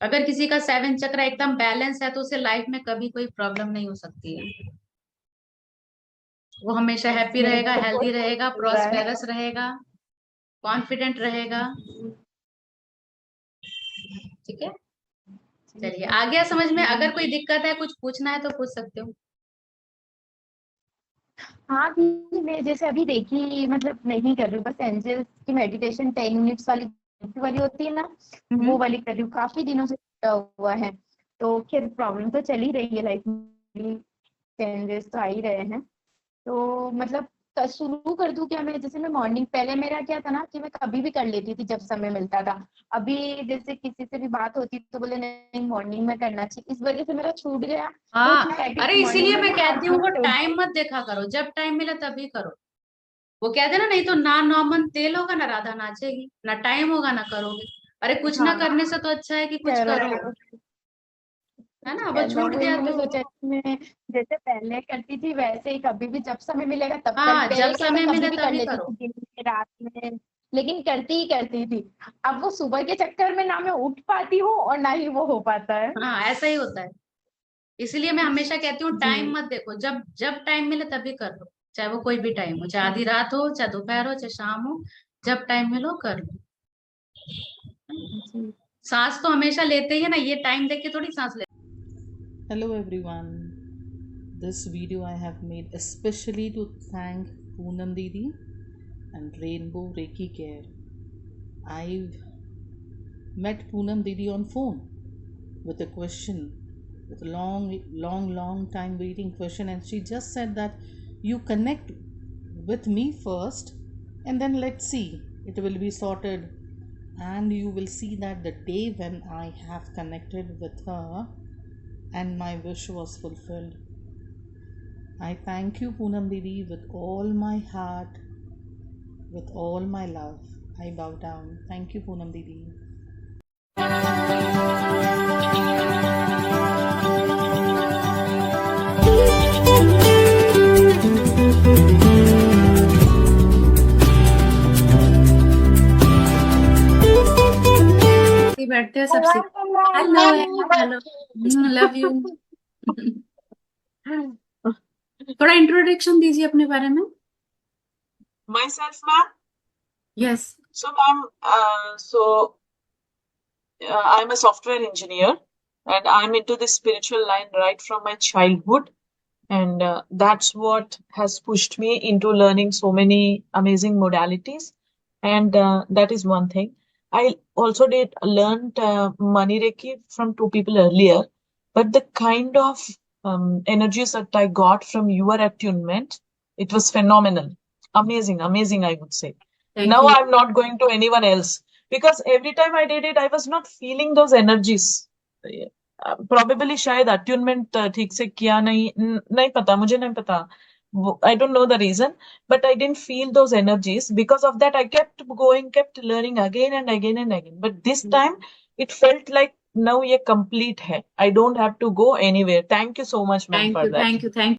अगर किसी का 7 चक्र एकदम बैलेंस है तो उसे लाइफ में कभी कोई प्रॉब्लम नहीं हो सकती है, वो हमेशा हैप्पी मेरे रहेगा, को तो हेल्दी बहुत रहेगा, चल रहा है। प्रॉस्पेरस रहेगा, कॉन्फिडेंट रहेगा, ठीक है। चलिए, आ गया समझ में? अगर कोई दिक्कत है, कुछ पूछना है तो पूछ सकते हो। हाँ भी मैं जैसे अभी देखी, मतलब नहीं कर रही हूँ, बस एंजल्स की मेडिटेशन 10 मिनट्स वाली वाली होती है ना, वो वाली कर रही हूँ, काफी दिनों से छूटा हुआ है। तो खैर प्रॉब्लम तो चल ही रही है, लाइफ में चेंजेस तो आ ही रहे हैं। तो मतलब शुरू कर दूं क्या मैं? जैसे मैं मॉर्निंग, पहले मेरा क्या था ना कि मैं कभी भी कर लेती थी जब समय मिलता था। अभी जैसे किसी से भी बात होती तो बोले नहीं मॉर्निंग में करना चाहिए, इस वजह से मेरा छूट गया। हाँ, तो क्या है कि अरे मॉर्निंग इसीलिए में मैं मैं कहती हूँ वो 8 बजे टाइम मत देखा करो, जब टाइम मिले तभी करो। वो कहते हैं ना, नहीं तो ना नौमन तेल होगा ना राधा नाचेगी, ना टाइम होगा ना करोगे। अरे कुछ ना हाँ करने से तो अच्छा है कि कुछ करो करो, करो। है ना। वो चलो छूट वही गया मैंने तो सोचा कि मैं जैसे पहले करती थी वैसे ही कभी भी जब समय मिलेगा तब कर। हाँ, पहले जब क्या था, समय कभी मिले भी कर तभी लेती करो। थी, दिन में रात में, लेकिन करती ही करती थी। अब वो सुबह के चक्कर में ना मैं उठ पाती हूँ और ना ही वो हो पाता है। हाँ, ऐसा ही होता है। इसलिए मैं हमेशा कहती हूँ जी टाइम मत देखो, जब जब टाइम मिले तभी कर लो। चाहे वो कोई भी टाइम हो, चाहे आधी रात हो, चाहे दोपहर हो, चाहे शाम हो, जब टाइम मिलो कर लो। जी। सांस तो हमेशा लेते ही है ना, ये टाइम देख के थोड़ी सांस ले। Hello everyone. This video I have made especially to thank Poonam Didi and Rainbow Reiki Care. I've met Poonam Didi on phone with a question, with a long time waiting question, and she just said that you connect with me first and then let's see, it will be sorted. And you will see that the day when I have connected with her and my wish was fulfilled. I thank you, Poonam Didi, with all my heart, with all my love. I bow down. Thank you, Poonam Didi. बैठते हैं सबसे। Hello hello, love you. थोड़ा introduction दीजिए अपने बारे में। Myself, ma'am. Yes. So, ma'am, I'm a software engineer, and I'm into this spiritual line right from my childhood, and that's what has pushed me into learning so many amazing modalities, and that is one thing. I also did learned Mani Reiki from 2 people earlier, but the kind of energies that I got from your attunement, it was phenomenal, amazing, I would say. Thank Now you. I'm not going to anyone else because every time I did it, I was not feeling those energies. Probably शायद attunement ठीक से किया नहीं पता, मुझे नहीं पता. I don't know the reason, but I didn't feel those energies. Because of that, I kept going, kept learning again and again and again. But this time, it felt like now ये complete है. I don't have to go anywhere. Thank you so much, ma'am, thank for you, that. Thank you, thank